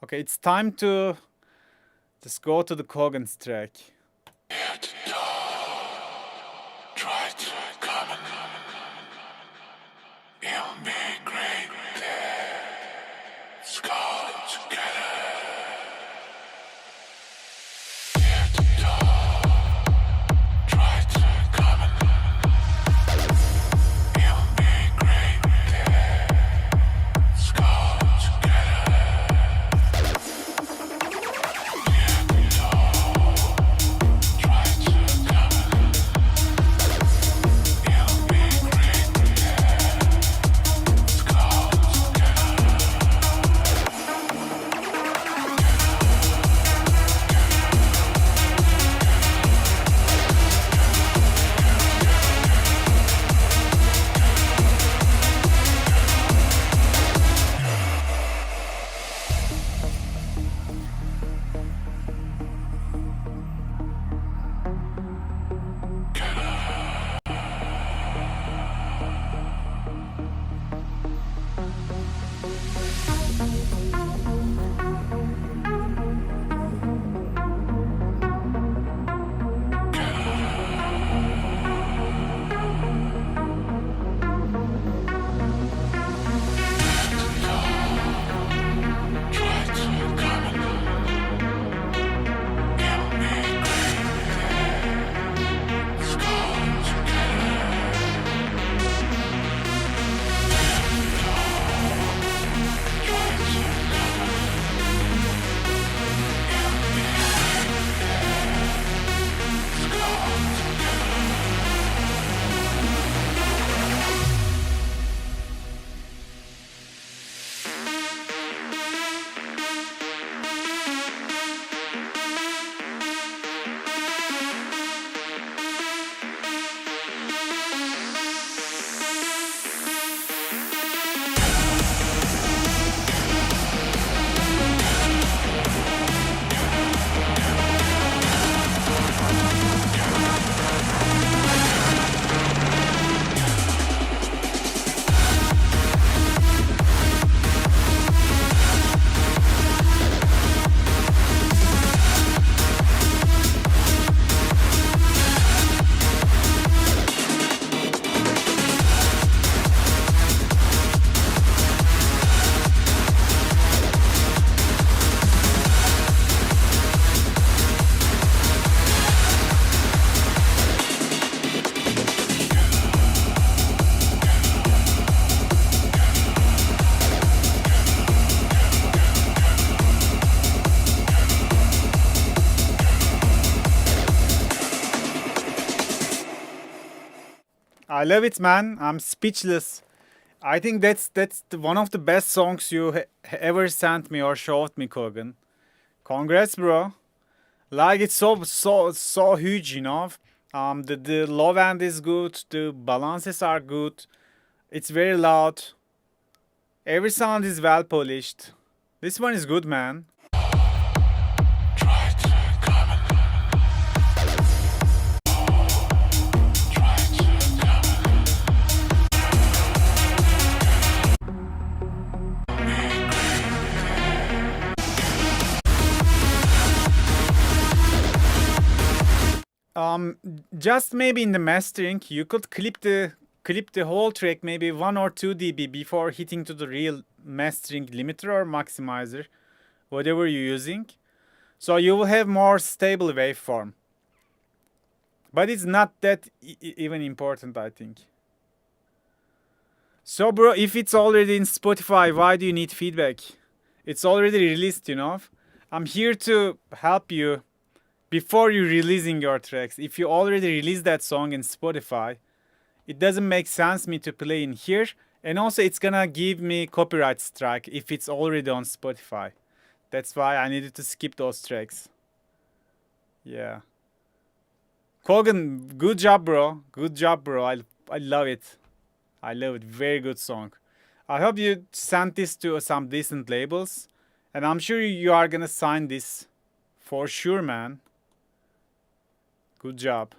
A: Okay, it's time to just go to the Kogan's track.
B: Try to come and it'll be great there. Let's go together. Here to talk. Try to come and it'll be great there. Let's go together. Here to talk. Try to come and it'll be great there. Let's go
A: I love it, man. I'm speechless. I think that's one of the best songs you ever sent me or showed me, Kogan. Congrats, bro. Like it's so huge, you know. The low end is good. The balances are good. It's very loud. Every sound is well polished. This one is good, man. Just maybe in the mastering, you could clip the whole track maybe 1 or 2 dB before hitting to the real mastering limiter or maximizer, whatever you're using. So you will have more stable waveform. But it's not that even important, I think. So bro, if it's already in Spotify, why do you need feedback? It's already released, you know. I'm here to help you before you're releasing your tracks. If you already released that song in Spotify, it doesn't make sense me to play in here. And also it's gonna give me copyright strike if it's already on Spotify. That's why I needed to skip those tracks. Yeah. Kogan, good job, bro. Good job, bro. I love it. I love it. Very good song. I hope you sent this to some decent labels. And I'm sure you are gonna sign this. For sure, man. Good job.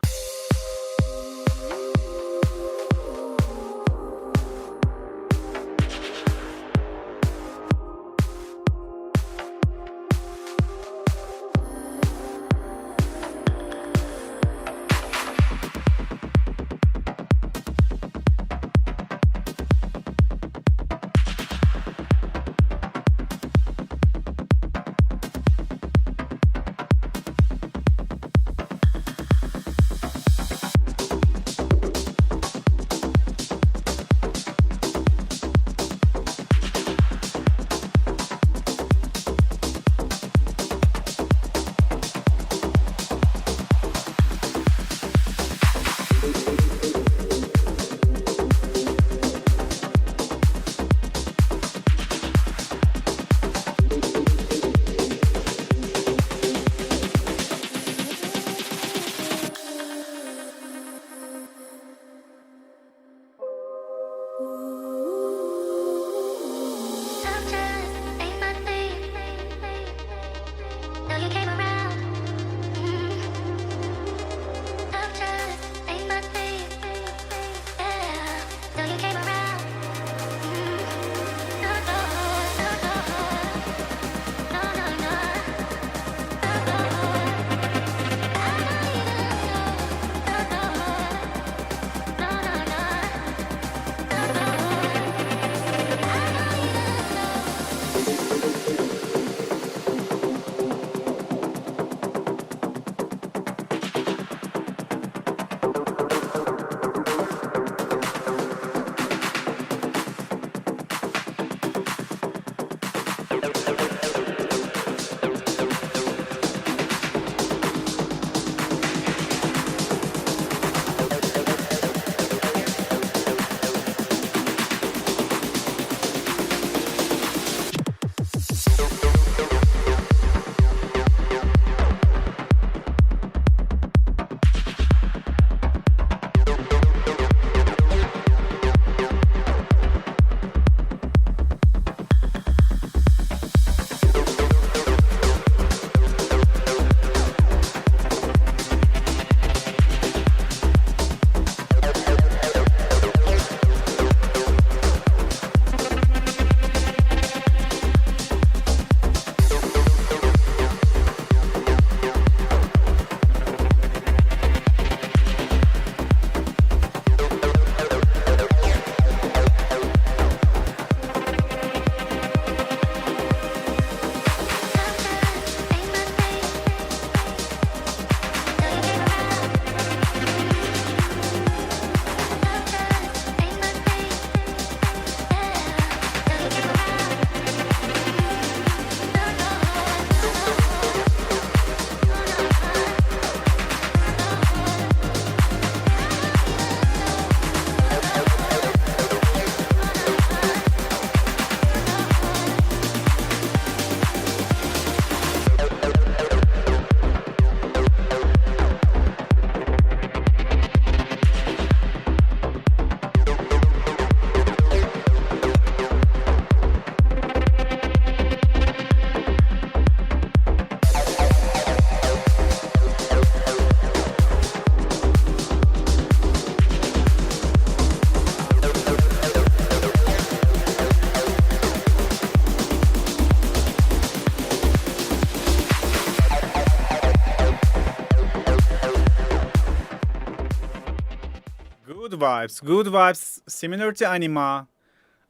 A: vibes. Good vibes, similar to Anima.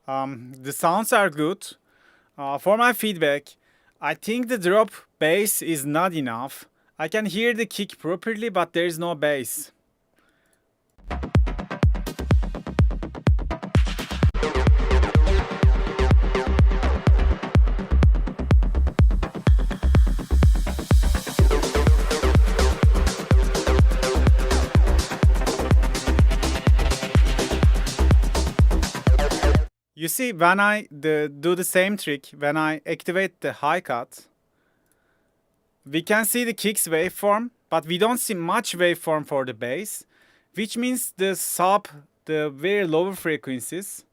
A: The sounds are good. For my feedback, I think the drop bass is not enough. I can hear the kick properly, but there is no bass. You see, when I do the same trick, when I activate the high cut, we can see the kicks waveform, but we don't see much waveform for the bass, which means the sub, the very lower frequencies,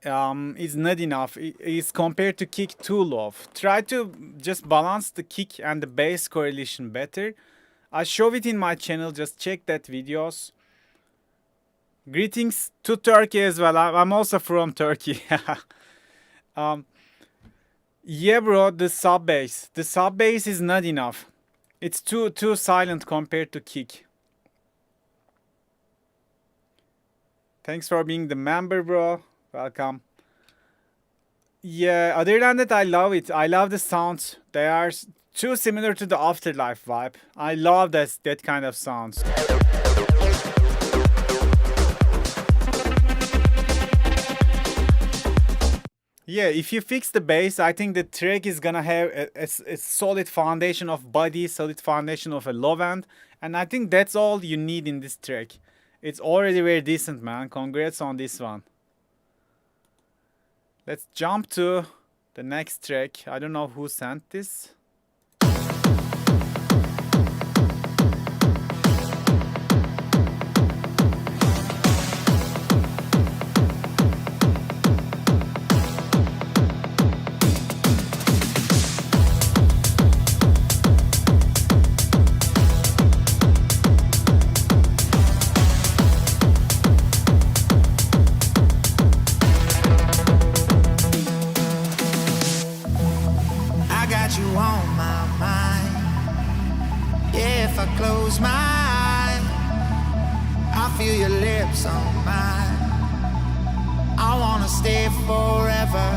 A: is not enough. It is compared to kick too low. Try to just balance the kick and the bass correlation better. I show it in my channel, just check that videos. Greetings to Turkey as well. I'm also from Turkey. Yeah, bro, the sub bass. The sub bass is not enough. It's too silent compared to kick. Thanks for being the member, bro. Welcome. Yeah, other than that, I love it. I love the sounds. They are too similar to the Afterlife vibe. I love that kind of sounds. Yeah, if you fix the bass, I think the track is gonna have a solid foundation of body, solid foundation of a low end, and I think that's all you need in this track. It's already very decent, man. Congrats on this one. Let's jump to the next track. I don't know who sent this.
G: Close my eyes, I feel your lips on mine. I wanna stay forever,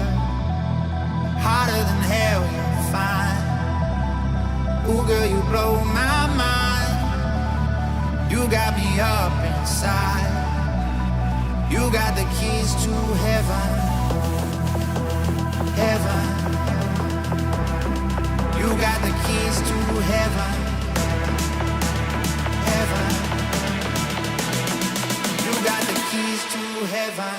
G: hotter than hell, you're fine. Ooh, girl, you blow my mind. You got me up inside. You got the keys to heaven, heaven. You got the keys to heaven. You got the keys to heaven.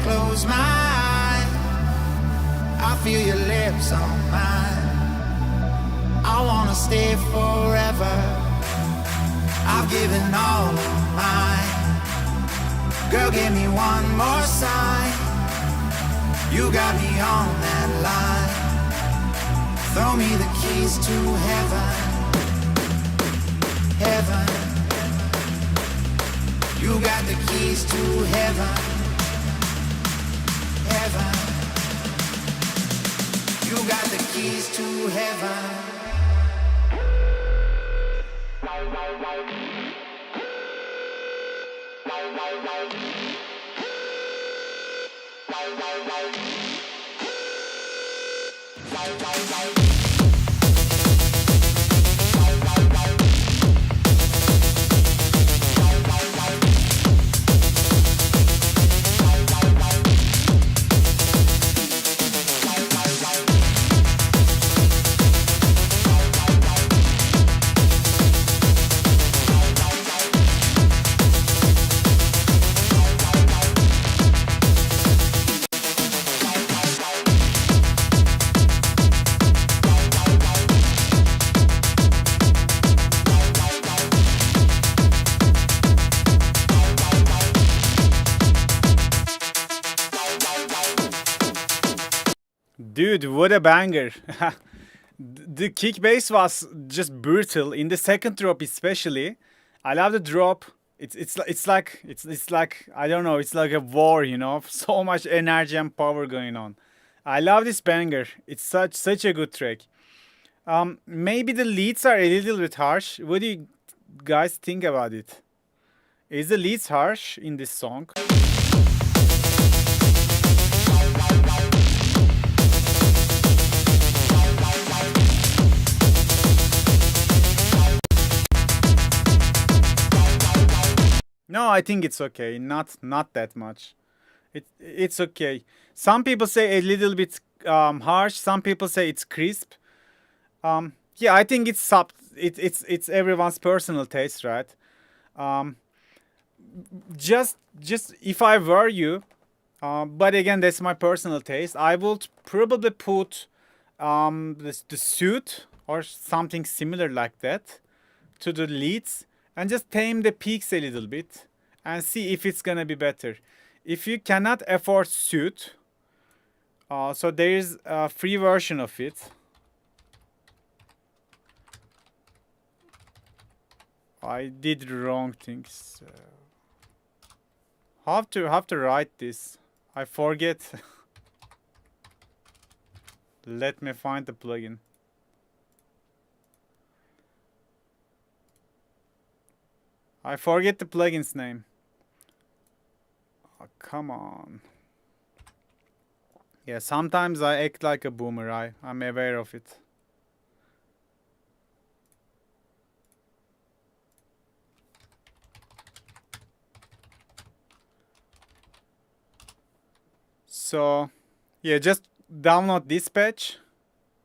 G: Close my eyes, I feel your lips on mine. I wanna stay forever. I've given all of mine. Girl, give me one more sign. You got me on that line. Throw me the keys to heaven, heaven. You got the keys to heaven, heaven. You got the keys to heaven.
A: Dude, what a banger. The kick bass was just brutal in the second drop especially. I love the drop. It's like I don't know, it's like a war, you know, so much energy and power going on. I love this banger. It's such a good track. Maybe the leads are a little bit harsh. What do you guys think about it? Is the leads harsh in this song? No, I think it's okay. Not that much. It's okay. Some people say a little bit harsh. Some people say it's crisp. Yeah, I think it's everyone's personal taste, right? Just if I were you, but again, that's my personal taste. I would probably put the suit or something similar like that to the leads and just tame the peaks a little bit and see if it's gonna be better. If you cannot afford suit, so there is a free version of it. I did wrong things. Have to write this. I forget. Let me find the plugin. I forget the plugin's name. Oh, come on. Yeah, sometimes I act like a boomer. I'm aware of it. So, yeah, just download this patch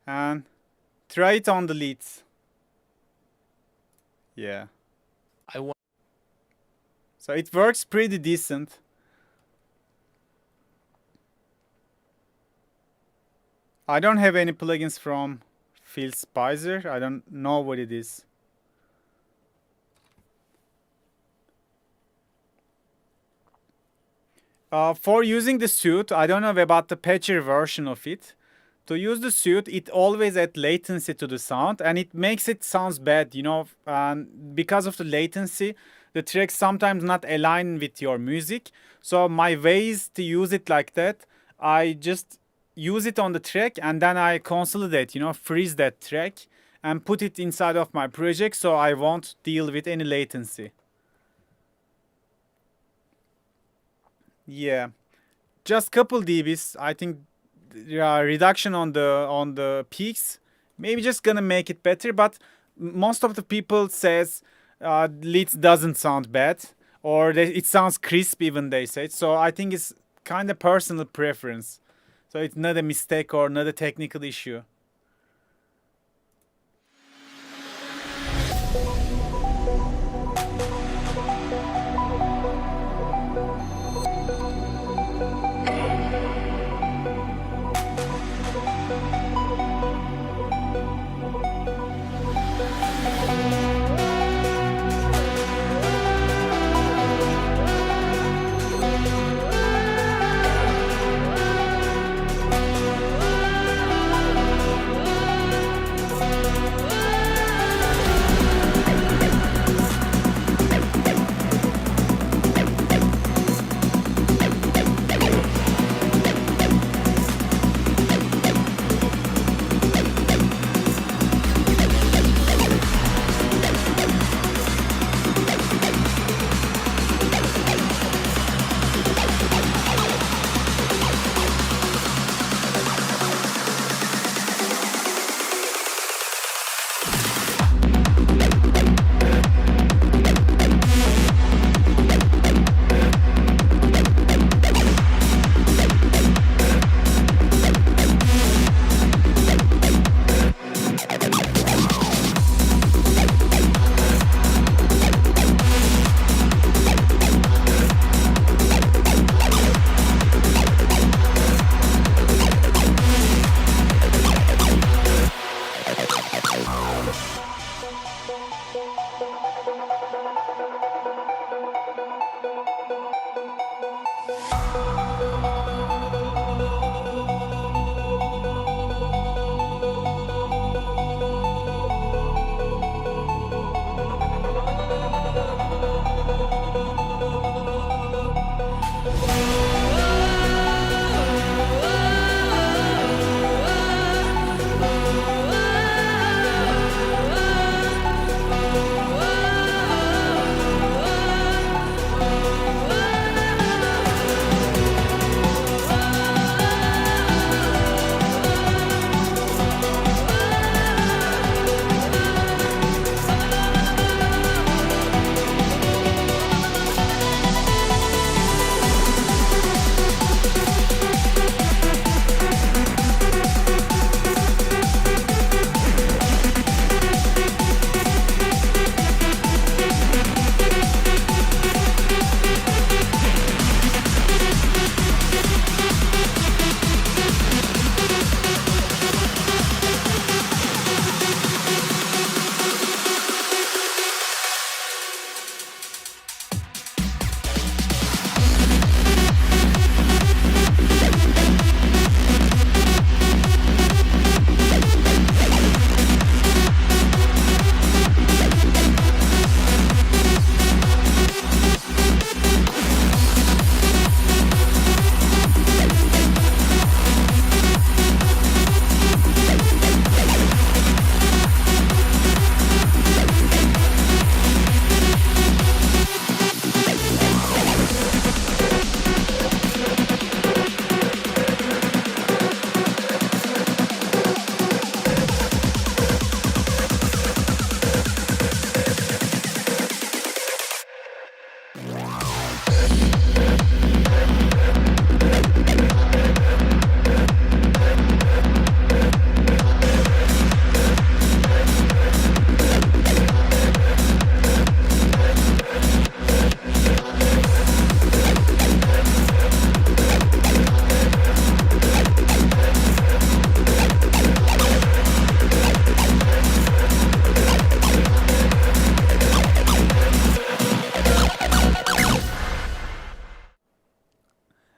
A: and try it on the leads. Yeah. So it works pretty decent. I don't have any plugins from Phil Spicer. I don't know what it is. For using the suit, I don't know about the patchier version of it. To use the suit, it always adds latency to the sound and it makes it sounds bad, you know, because of the latency, the tracks sometimes not align with your music. So my ways to use it like that, I just use it on the track and then I consolidate, you know, freeze that track and put it inside of my project so I won't deal with any latency. Yeah, just couple dBs. I think reduction on the peaks maybe just gonna make it better. But most of the people says leads doesn't sound bad or it sounds crisp even they say. So I think it's kind of personal preference. So it's not a mistake or not a technical issue.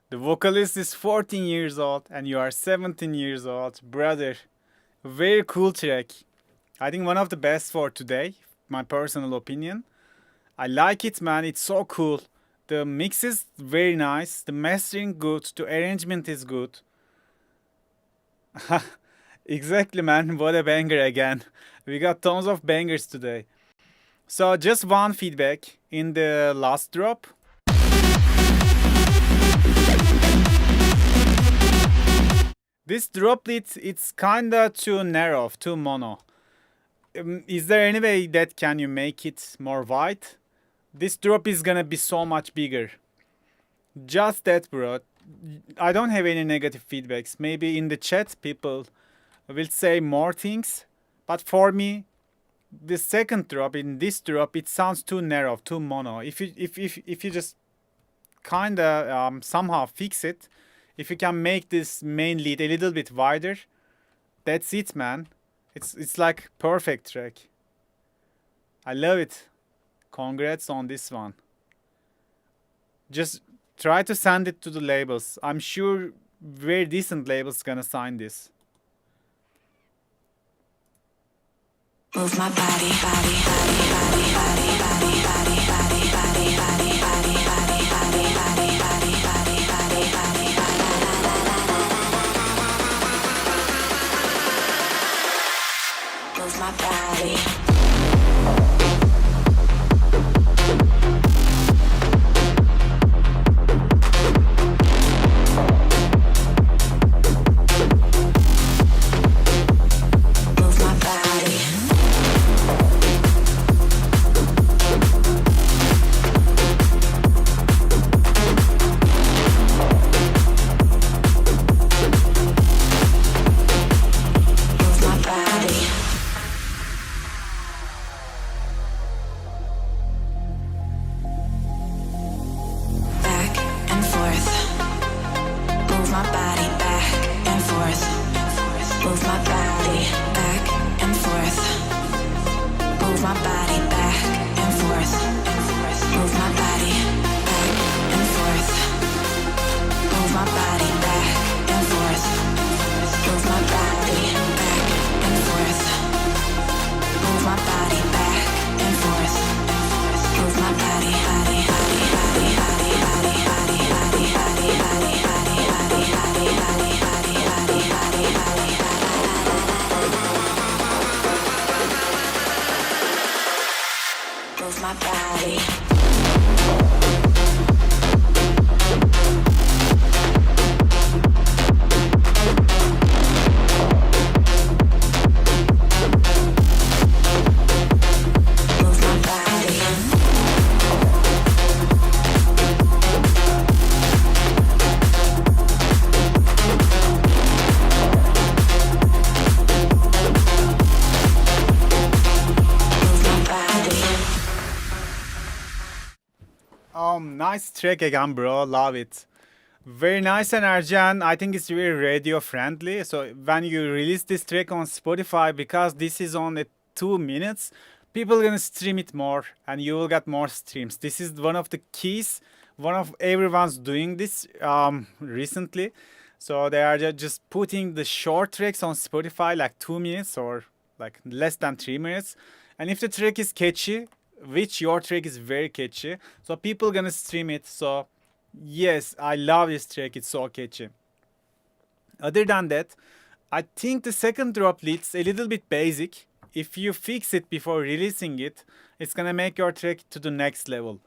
A: The vocalist is 14 years old and you are 17 years old. Brother, very cool track. I think one of the best for today, my personal opinion. I like it, man. It's so cool. The mix is very nice. The mastering good. The arrangement is good. Exactly, man. What a banger again. We got tons of bangers today. So just one feedback in the last drop. This droplet, it's kinda too narrow, too mono. Is there any way that can you make it more wide? This drop is gonna be so much bigger. Just that, bro. I don't have any negative feedbacks. Maybe in the chat people will say more things, but for me, the second drop in this drop it sounds too narrow, too mono. If you just kinda somehow fix it, if you can make this main lead a little bit wider, that's it, man. It's like perfect track. I love it. Congrats on this one. Just try to send it to the labels. I'm sure very decent labels gonna sign this.
H: Move my body, body, body, body, body, body, body, body, body, body, body, body, body, body, body, body, body, body. Move my body.
A: Nice track again, bro. Love it. Very nice energy, and I think it's very radio friendly. So when you release this track on Spotify, because this is only 2 minutes, people are gonna stream it more, and you will get more streams. This is one of the keys. One of everyone's doing this recently. So they are just putting the short tracks on Spotify, like 2 minutes or like less than 3 minutes. And if the track is catchy, which your track is very catchy, so people gonna stream it. So yes, I love this track. It's so catchy. Other than that, I think the second drop leads a little bit basic. If you fix it before releasing it, it's gonna make your track to the next level.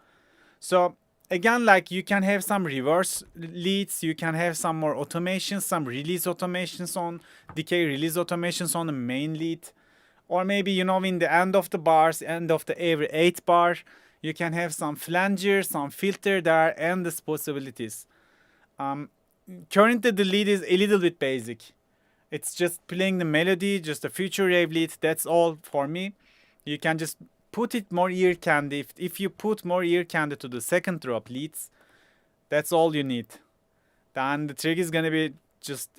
A: So again, like you can have some reverse leads, you can have some more automations, some release automations on decay, release automations on the main lead. Or maybe, you know, in the end of the bars, end of the every 8th bar, you can have some flanger, some filter. There are endless possibilities. Currently, the lead is a little bit basic. It's just playing the melody, just a future rave lead. That's all for me. You can just put it more ear candy. If you put more ear candy to the second drop leads, that's all you need. Then the trick is gonna be just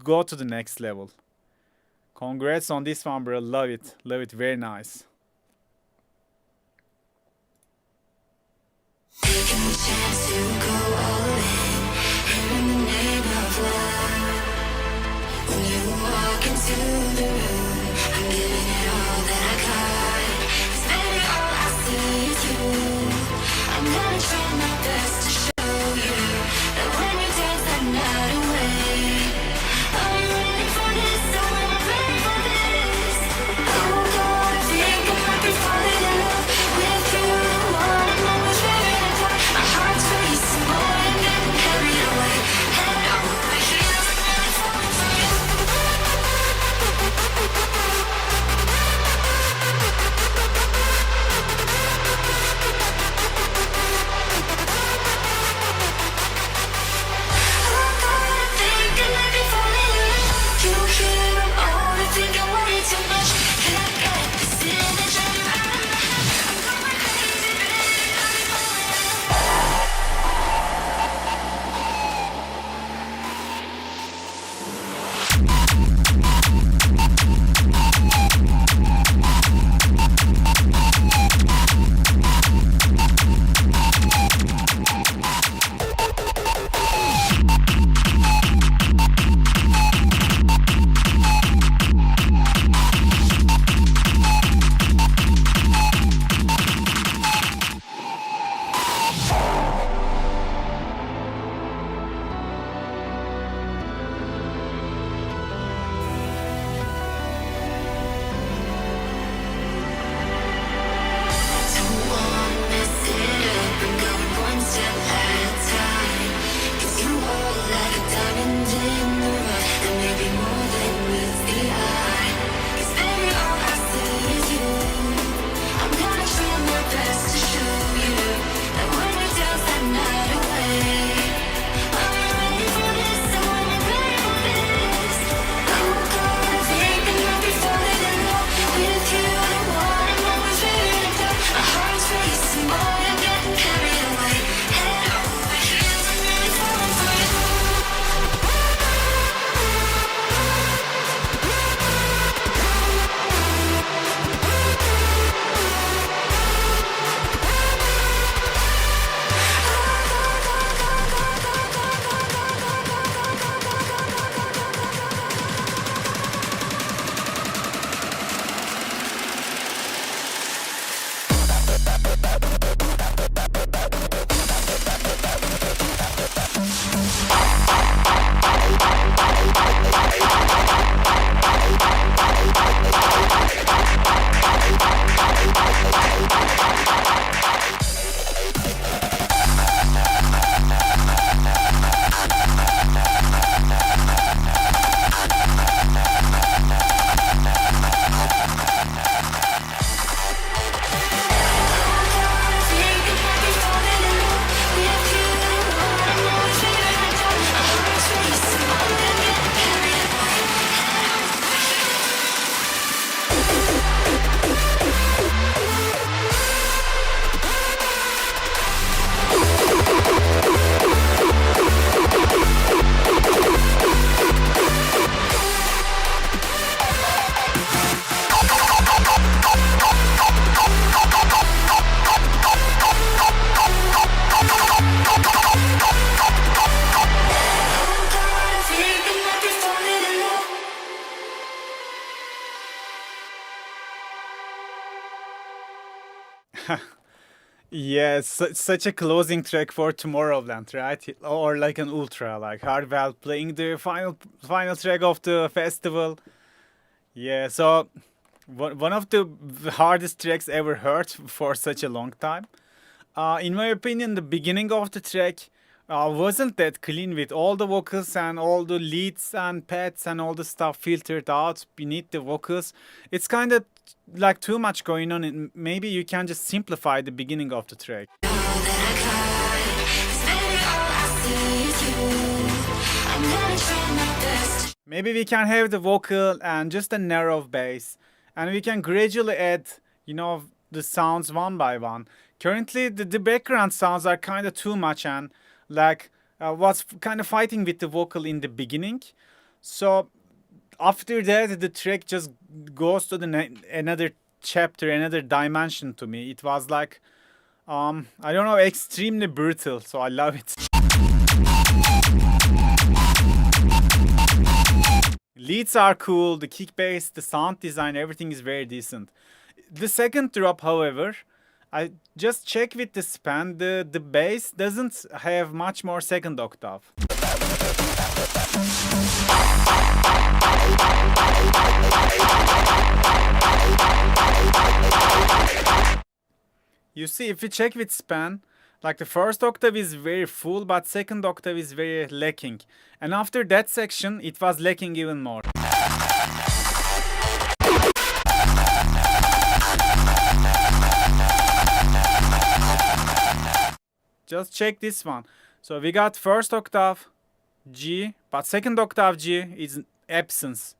A: go to the next level. Congrats on this one, bro. Love it. Love it. Very nice.
H: Taking the chance to go all in. to the root. I'm giving it all that I got. 'Cause baby, all I see is you. I'm gonna try my best to show you that when you dance that night away. Are you ready for this? So am I ready for this? Oh God, I think I might be falling in love with you. The one I'm always ready for. My heart's racing, boy, I'm getting carried away. Head over heels, I'm really falling for you. Oh God, I think I might be falling in love. You hear I'm overthinking way too much. Can't get this image out of my head. I'm going crazy, baby, I'm falling in love. Don't wanna mess it up and go one step at a time. 'Cause you are like a diamond in the rough, and maybe more than meets the eye. 'Cause baby, all I see is you. I'm gonna try my best to show you that when we dance that night away. Are you ready for this? So am I ready for this? Oh God, I think I might be falling in love with you. The one I'm always ready for. My heart's racing, boy, I'm getting carried away. Head over heels, I'm really falling for you.
A: Yes, such a closing track for Tomorrowland, right? Or like an ultra, like Hardwell playing the final track of the festival. Yeah, so one of the hardest tracks ever heard for such a long time. In my opinion, the beginning of the track wasn't that clean with all the vocals and all the leads and pads and all the stuff filtered out beneath the vocals. It's kind of like too much going on. And maybe you can just simplify the beginning of the track. Maybe we can have the vocal and just a narrow bass, and we can gradually add, the sounds one by one. Currently, the background sounds are kind of too much and like was kind of fighting with the vocal in the beginning. So after that, the track just goes to another chapter, another dimension to me. It was like, I don't know, extremely brutal. So I love it. leads are cool, the kick bass, the sound design, everything is very decent. The second drop, however, I just check with the span, the bass doesn't have much more second octave. You see, if we check with span, like the first octave is very full, but second octave is very lacking. And after that section, it was lacking even more. Just check this one. So we got first octave G, but second octave G is absence.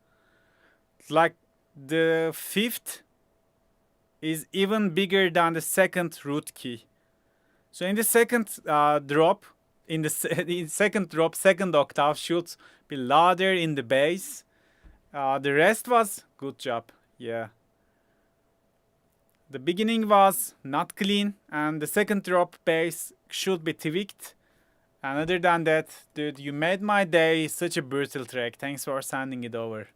A: Like the fifth is even bigger than the second root key. So in the second drop, in the second drop, second octave should be louder in the bass. The rest was good job, yeah. The beginning was not clean, and the second drop bass should be tweaked. And other than that, dude, you made my day. Such a brutal track. Thanks for sending it over.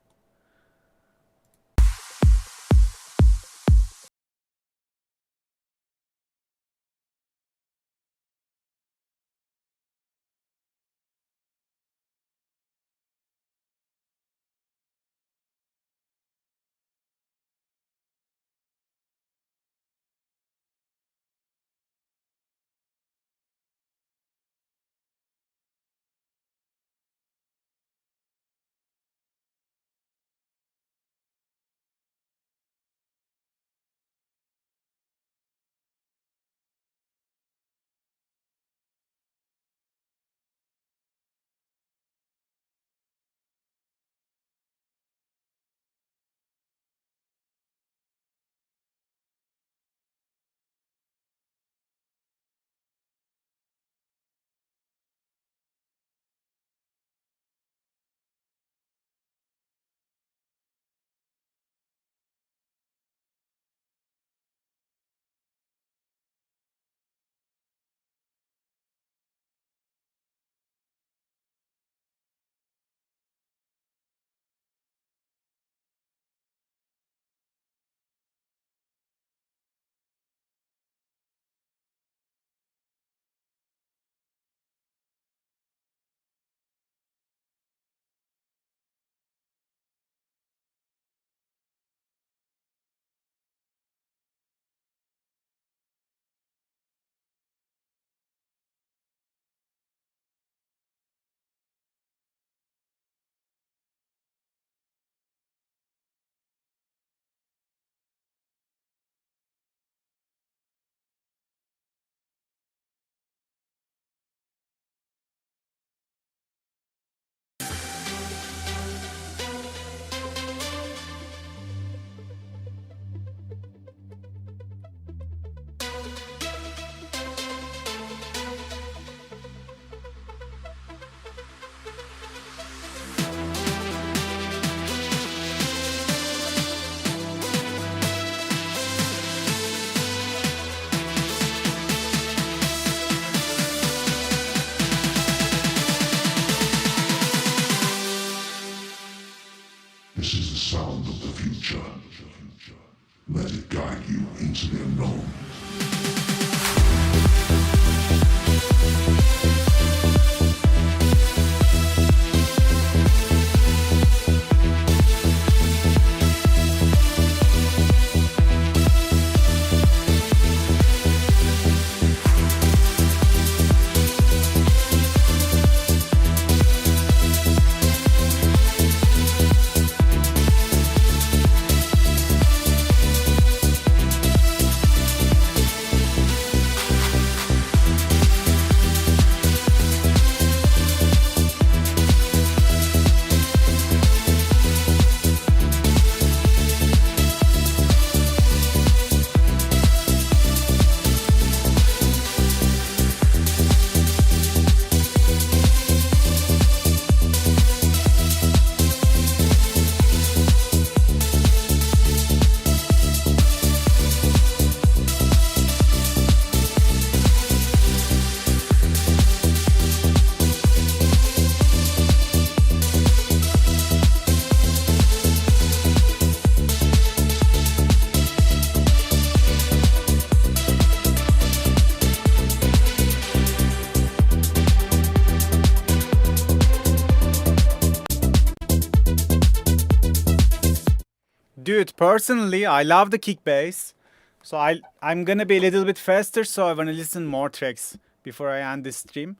A: Dude, personally, I love the kick bass. So I'm gonna be a little bit faster, so I wanna listen more tracks before I end this stream.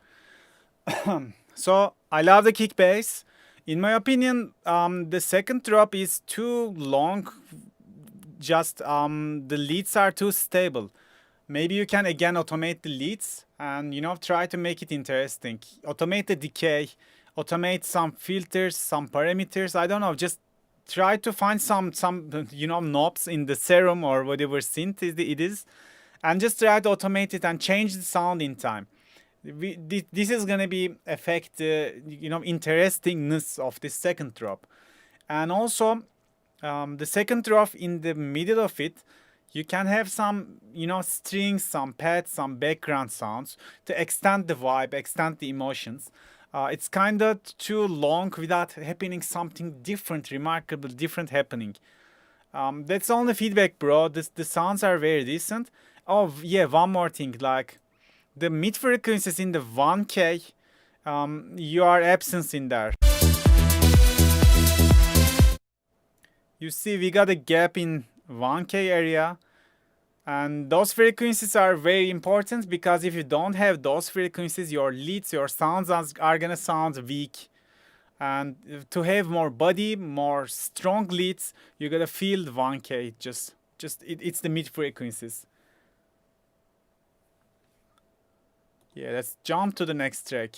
A: So I love the kick bass. In my opinion, the second drop is too long. Just the leads are too stable. Maybe you can again automate the leads and try to make it interesting. Automate the decay, automate some filters, some parameters. I don't know. Just try to find some knobs in the serum or whatever synth it is, and just try to automate it and change the sound in time. This is gonna be affect the interestingness of the second drop, and also the second drop in the middle of it, you can have some strings, some pads, some background sounds to extend the vibe, extend the emotions. It's kind of too long without happening something different, remarkable, different happening. That's only feedback, bro. The sounds are very decent. Oh yeah, one more thing, like the mid frequencies in the 1K, you are absent in there. You see, we got a gap in 1K area. And those frequencies are very important, because if you don't have those frequencies, your leads, your sounds are gonna sound weak. And to have more body, more strong leads, you gotta feel the 1K. It's the mid frequencies. Yeah, let's jump to the next track.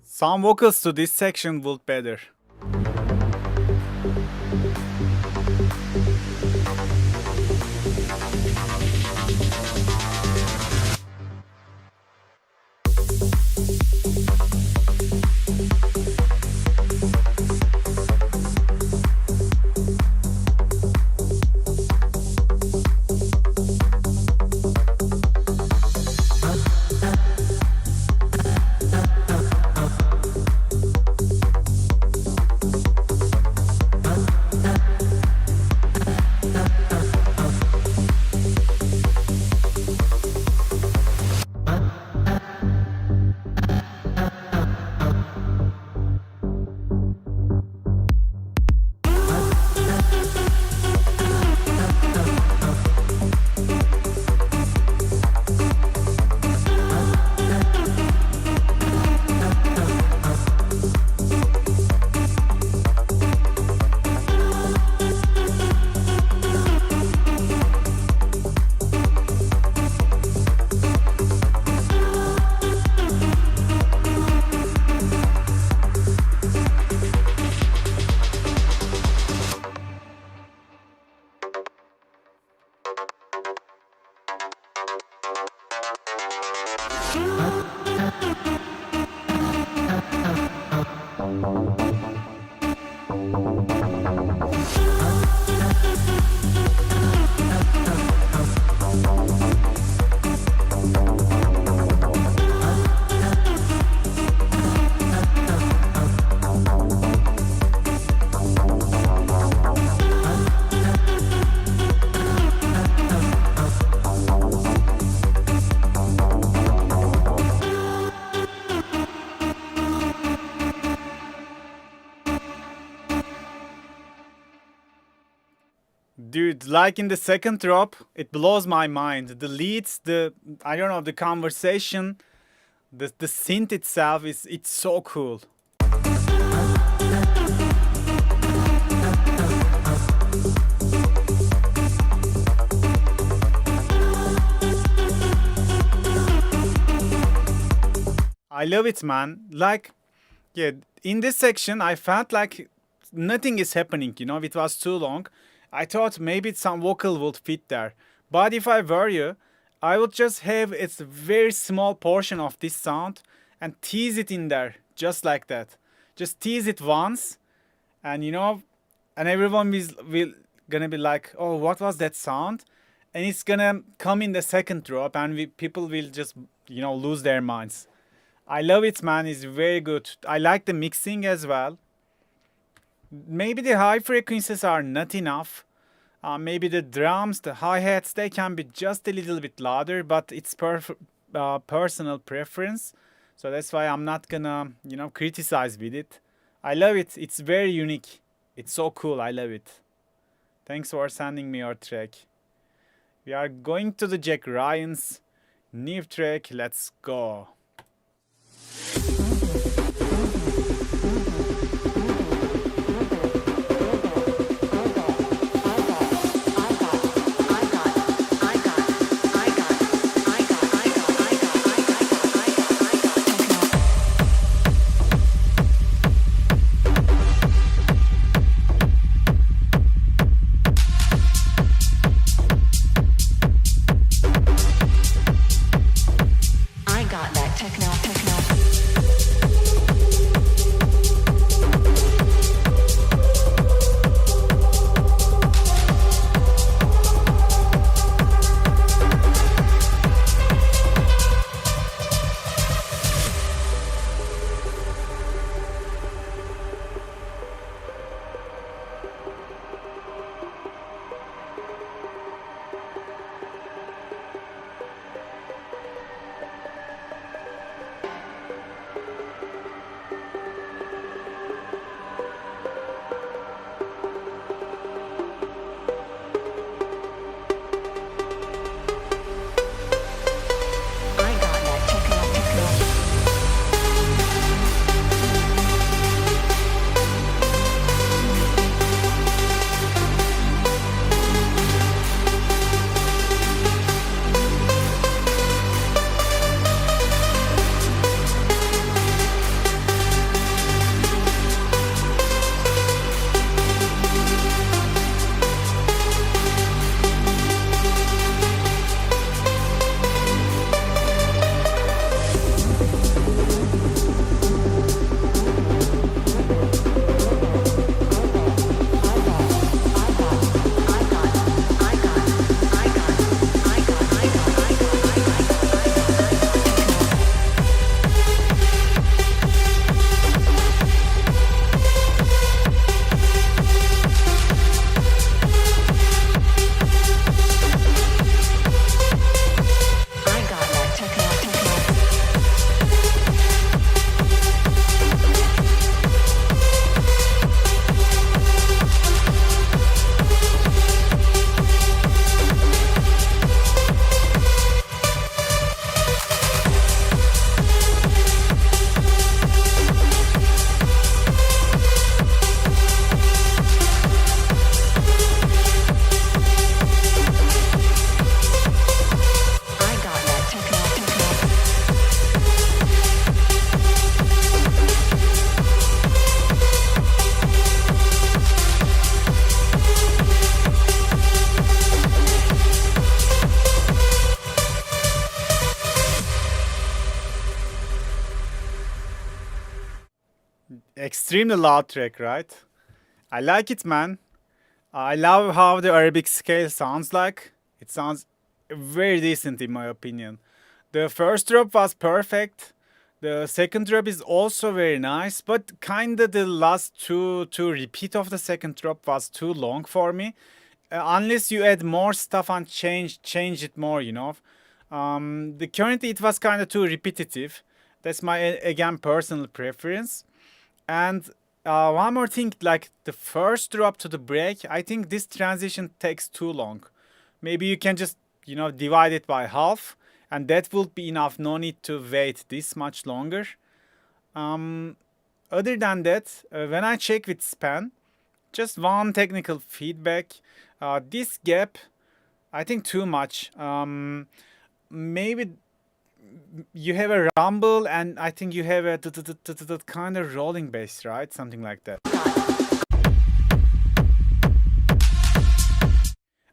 A: Some vocals to this section would better. Dude, like in the second drop, it blows my mind. The leads, I don't know, the conversation, the synth itself it's so cool. I love it, man. Like, yeah, in this section, I felt like nothing is happening, you know, it was too long. I thought maybe some vocal would fit there. But if I were you, I would just have a very small portion of this sound and tease it in there, just like that. Just tease it once, and you know, and everyone will gonna be like, oh, what was that sound? And it's gonna come in the second drop, and people will just, you know, lose their minds. I love it, man. It's very good. I like the mixing as well. Maybe the high frequencies are not enough. Maybe the drums, the hi-hats, they can be just a little bit louder, but it's personal preference. So that's why I'm not gonna, you know, criticize with it. I love it. It's very unique. It's so cool. I love it. Thanks for sending me your track. We are going to the Jack Ryan's new track. Let's go. Extremely loud track, right? I like it, man. I love how the Arabic scale sounds like. It sounds very decent in my opinion. The first drop was perfect. The second drop is also very nice, but kinda the last two repeat of the second drop was too long for me. Unless you add more stuff and change it more, you know. The currently it was kind of too repetitive. That's my again personal preference. And one more thing, like the first drop to the break, I think this transition takes too long. Maybe you can just, divide it by half, and that will be enough. No need to wait this much longer. Other than that, when I check with span, just one technical feedback. This gap, I think too much. Maybe you have a rumble, and I think you have a kind of rolling bass, right? Something like that.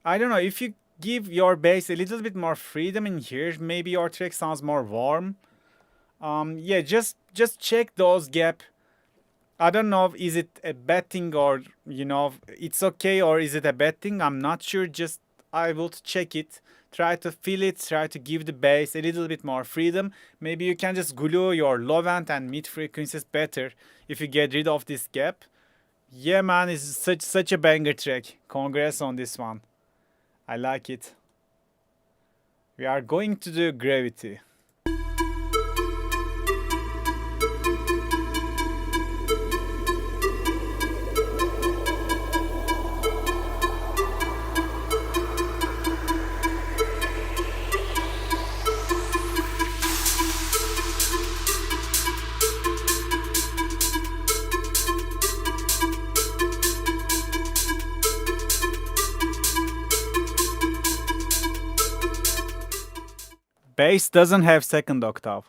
A: I don't know, if you give your bass a little bit more freedom in here, maybe your track sounds more warm. Yeah, just check those gap. I don't know, is it a bad thing, or it's okay, or is it a bad thing? I'm not sure. Just I will check it, try to feel it, try to give the bass a little bit more freedom. Maybe you can just glue your low end and mid frequencies better if you get rid of this gap. Yeah, man, it's such a banger track. Congrats on this one. I like it. We are going to do Gravity. Bass doesn't have second octave.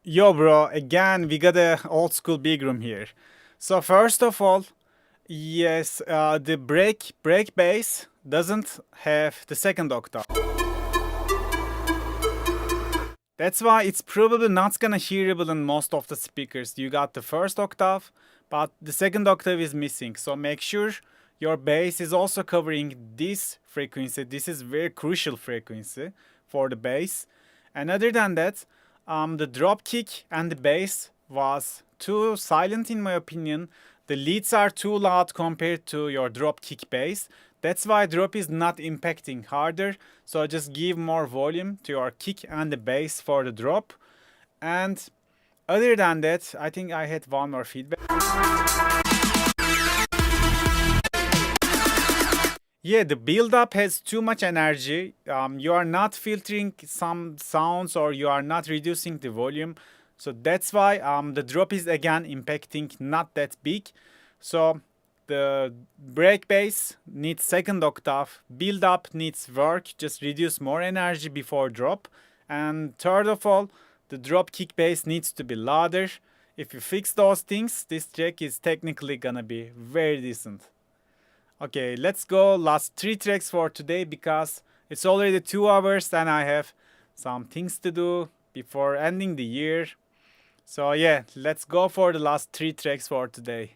A: Yo, bro, again, we got a old school big room here. So first of all, yes, the break bass doesn't have the second octave. That's why it's probably not gonna hearable in most of the speakers. You got the first octave, but the second octave is missing. So make sure your bass is also covering this frequency. This is very crucial frequency for the bass. And other than that, the drop kick and the bass was too silent in my opinion. The leads are too loud compared to your drop kick bass. That's why drop is not impacting harder. So just give more volume to your kick and the bass for the drop. And other than that, I think I had one more feedback. Yeah, the build up has too much energy. You are not filtering some sounds or you are not reducing the volume. So that's why the drop is again impacting not that big. So the break bass needs second octave, build up needs work, just reduce more energy before drop. And third of all, the drop kick bass needs to be louder. If you fix those things, this track is technically gonna be very decent. Okay, let's go last 3 tracks for today because it's already 2 hours and I have some things to do before ending the year. So yeah, let's go for the last 3 tracks for today.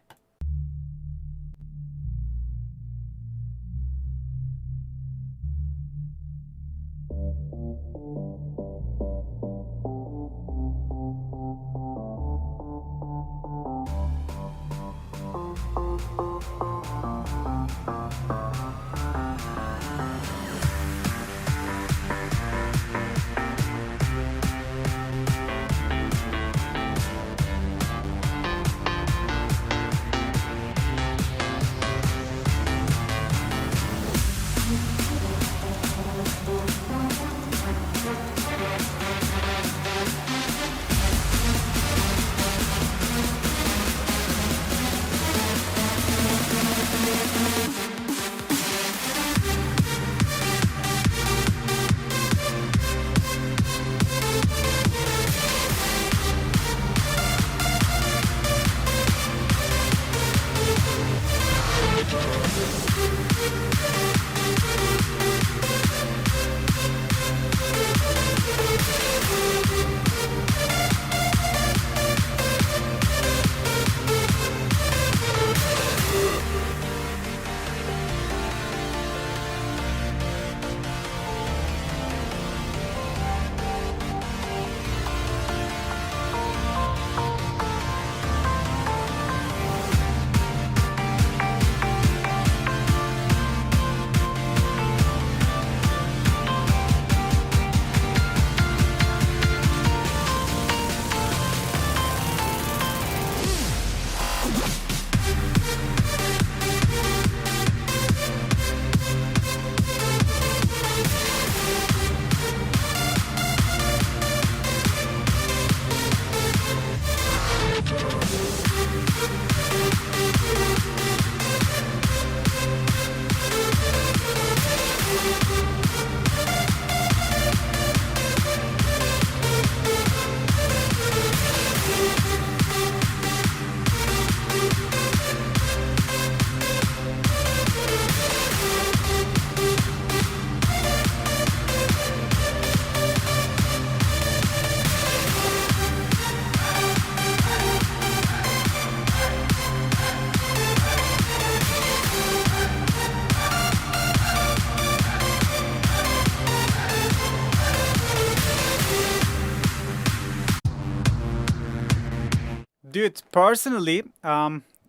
A: Dude, personally,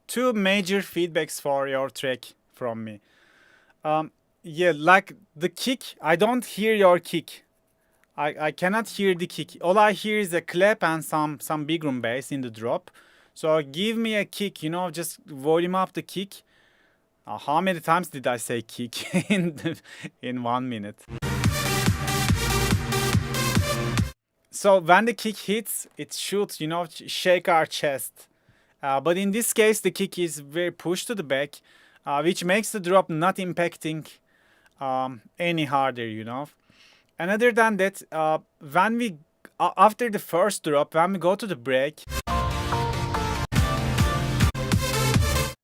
A: 2 major feedbacks for your track from me. Yeah, like the kick, I don't hear your kick. I cannot hear the kick. All I hear is a clap and some big room bass in the drop. So give me a kick, just volume up the kick. How many times did I say kick in 1 minute? So when the kick hits, it should, shake our chest. But in this case, the kick is very pushed to the back, which makes the drop not impacting any harder, And other than that, when we after the first drop, when we go to the break,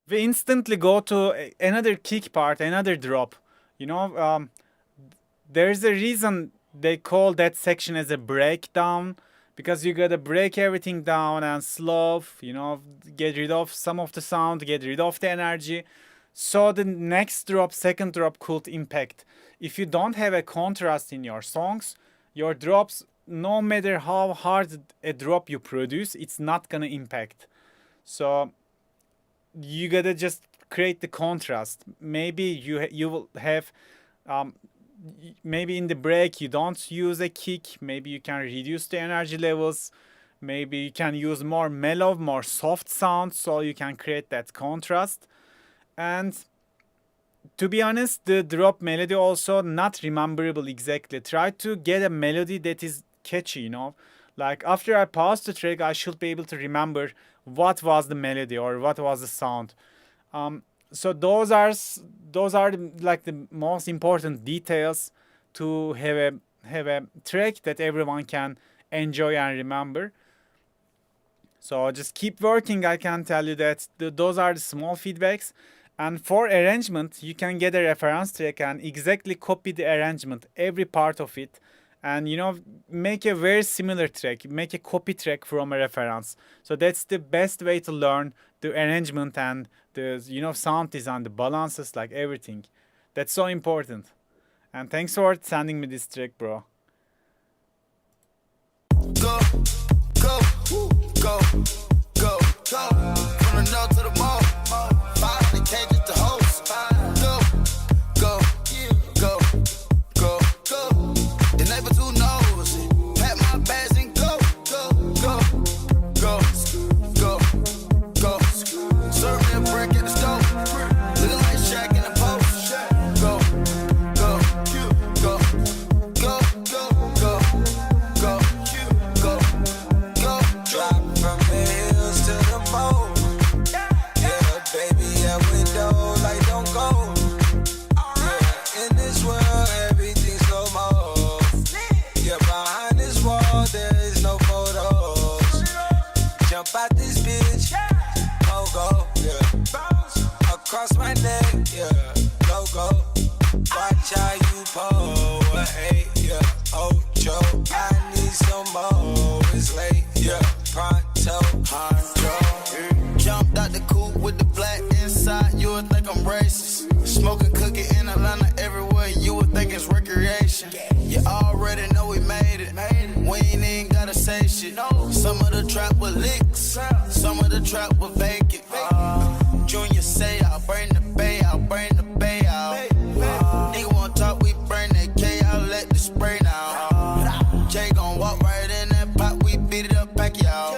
A: we instantly go to another kick part, another drop. There's a reason they call that section as a breakdown, because you gotta break everything down and slow, get rid of some of the sound, get rid of the energy, so the next drop, second drop could impact. If you don't have a contrast in your songs, your drops, no matter how hard a drop you produce, it's not gonna impact. So you gotta just create the contrast. Maybe you will have maybe in the break you don't use a kick. Maybe you can reduce the energy levels. Maybe you can use more mellow, more soft sound, so you can create that contrast. And to be honest, the drop melody also not rememberable exactly. Try to get a melody that is catchy, Like after I pause the track, I should be able to remember what was the melody or what was the sound. So those are like the most important details to have a track that everyone can enjoy and remember. So just keep working. I can tell you that those are the small feedbacks. And for arrangement, you can get a reference track and exactly copy the arrangement, every part of it, and make a very similar track, make a copy track from a reference. So that's the best way to learn the arrangement and the sound design, the balances, like everything. That's so important. And thanks for sending me this track, bro.
G: Go, go, go, go, go. From the north to the mall. 500 cages to host. Go, go, go, go, go. The neighbor too nosy. Pack my bags and go, go, go, go, go, go. Serve me a brick at the stove. Looking like Shaq in the post. Go, go, go, go, go, go, go, go, go. Drop from the hills to the moon. Yeah, baby, that window like don't go. Yeah, in this world everything's slow mo. Yeah, behind this wall there is no photos. Jump out this bitch, go, yeah. Across my neck, yeah, go. Watch how you pose, hey, yeah. Oh, Joe, I need some more. It's late, yeah. Pronto, honcho. Jumped out the coupe with the black inside. You would think I'm racist. Smoking cookie in Atlanta everywhere. You would think it's recreation. You already know we made it. We ain't even gotta say shit. Some of the trap with licks. Some of the trap with vacant. Junior say I'll bring the bay, I'll bring the bay out. Nigga wanna talk, we bring that K out, let the spray now. Jay gon' walk right in that pot, we beat it up, pack it out.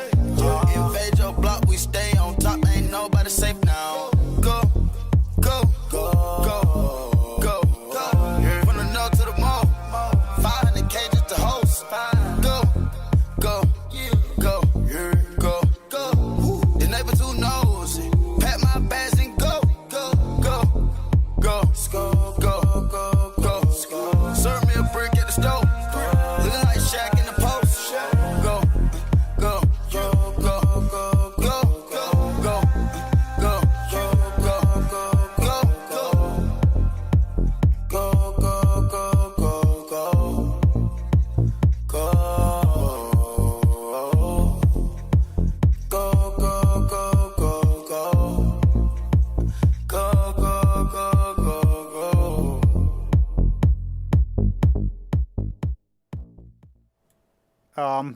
G: Invade your block, we stay on top, ain't nobody safe now. Go, go, go, go, go, go. From the north to the mall, 500 cages to host. Go, go, go, go, go. The neighbor too nosy. Pack my bags and go, go, go, go, go, go, go, go. Serve me a brick at the stove. Looking like Shaq in the post. Go, go, go, go, go, go, go, go, go, go, go, go, go, go, go, go, go, go,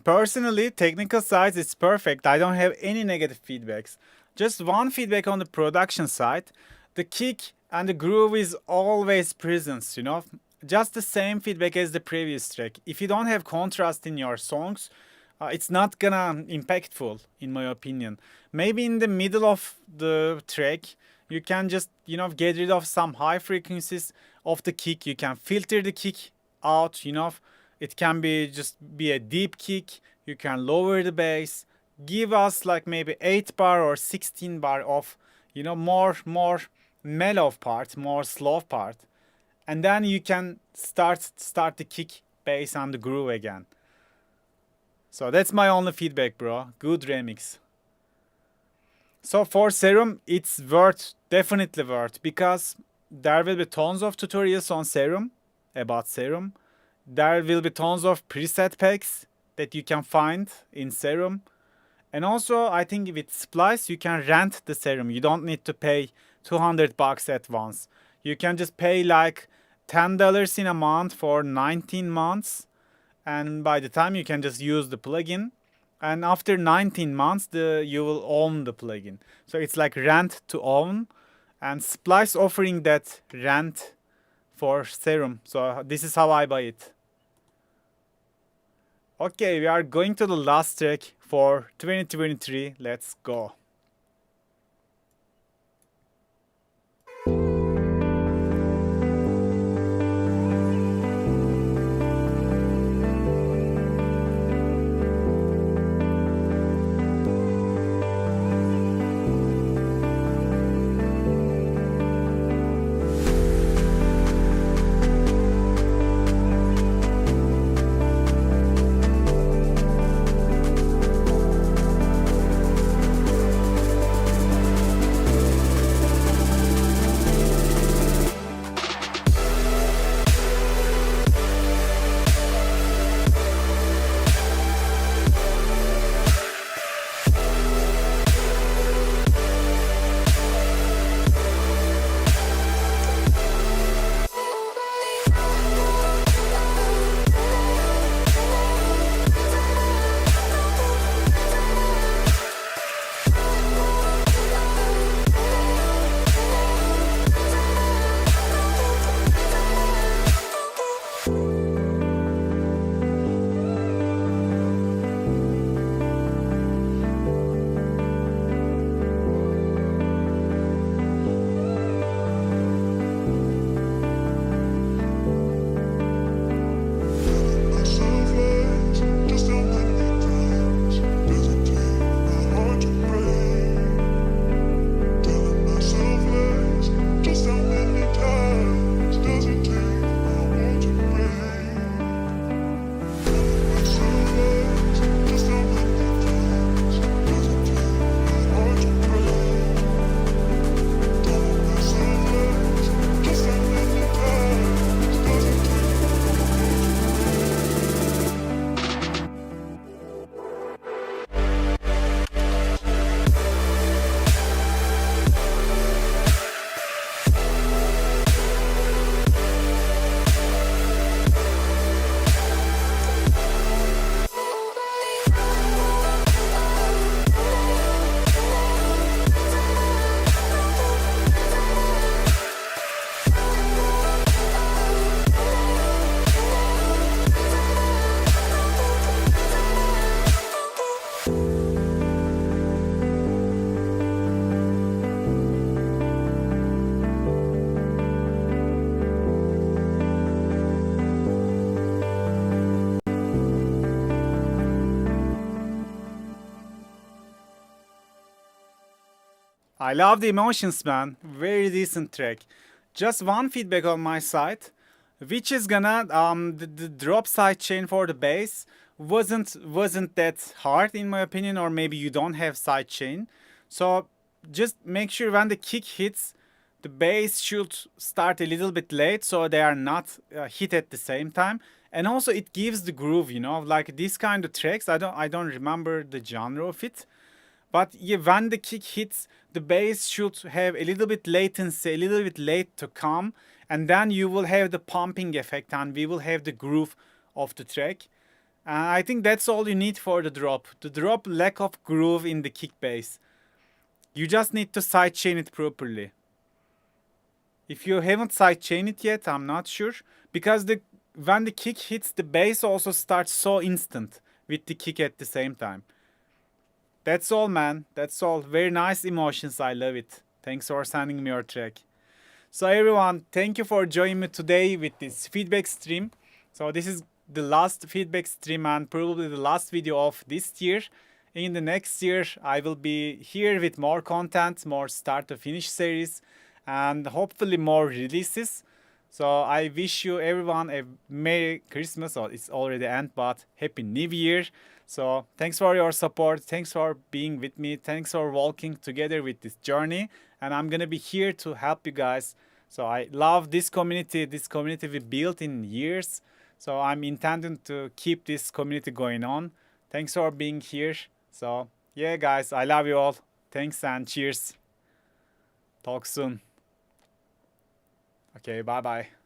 A: Personally, technical side is perfect. I don't have any negative feedbacks. Just one feedback on the production side. The kick and the groove is always present, Just the same feedback as the previous track. If you don't have contrast in your songs, it's not gonna impactful, in my opinion. Maybe in the middle of the track, you can just, get rid of some high frequencies of the kick. You can filter the kick out, It can be a deep kick. You can lower the bass. Give us like maybe 8 bar or 16 bar of, more mellow part, more slow part. And then you can start the kick, bass, and the groove again. So that's my only feedback, bro. Good remix. So for Serum, it's definitely worth, because there will be tons of tutorials on Serum, about Serum. there will be tons of preset packs that you can find in Serum. And also, I think with Splice, you can rent the serum. You don't need to pay $200 at once. You can just pay like $10 in a month for 19 months. And by the time you can just use the plugin. And after 19 months, you will own the plugin. So it's like rent to own. And Splice offering that rent for Serum. So this is how I buy it. Okay, we are going to the last track for 2023. Let's go. I love the emotions, man. Very decent track. Just one feedback on my side, which is gonna the drop sidechain for the bass wasn't that hard in my opinion, or maybe you don't have sidechain. So just make sure when the kick hits, the bass should start a little bit late, so they are not hit at the same time. And also it gives the groove, you know, like these kind of tracks. I don't remember the genre of it. But yeah, when the kick hits, the bass should have a little bit latency, a little bit late to come, and then you will have the pumping effect, and we will have the groove of the track. I think that's all you need for the drop. The drop lack of groove in the kick bass. You just need to sidechain it properly. If you haven't sidechained it yet, I'm not sure, because when the kick hits, the bass also starts so instant with the kick at the same time. That's all, man. That's all. Very nice emotions. I love it. Thanks for sending me your track. So everyone, thank you for joining me today with this feedback stream. So this is the last feedback stream and probably the last video of this year. In the next year, I will be here with more content, more start to finish series, and hopefully more releases. So I wish you everyone a Merry Christmas, or it's already end, but Happy New Year. So thanks for your support. Thanks for being with me. Thanks for walking together with this journey. And I'm going to be here to help you guys. So I love this community we built in years. So I'm intending to keep this community going on. Thanks for being here. So yeah, guys, I love you all. Thanks and cheers. Talk soon. Okay, bye bye.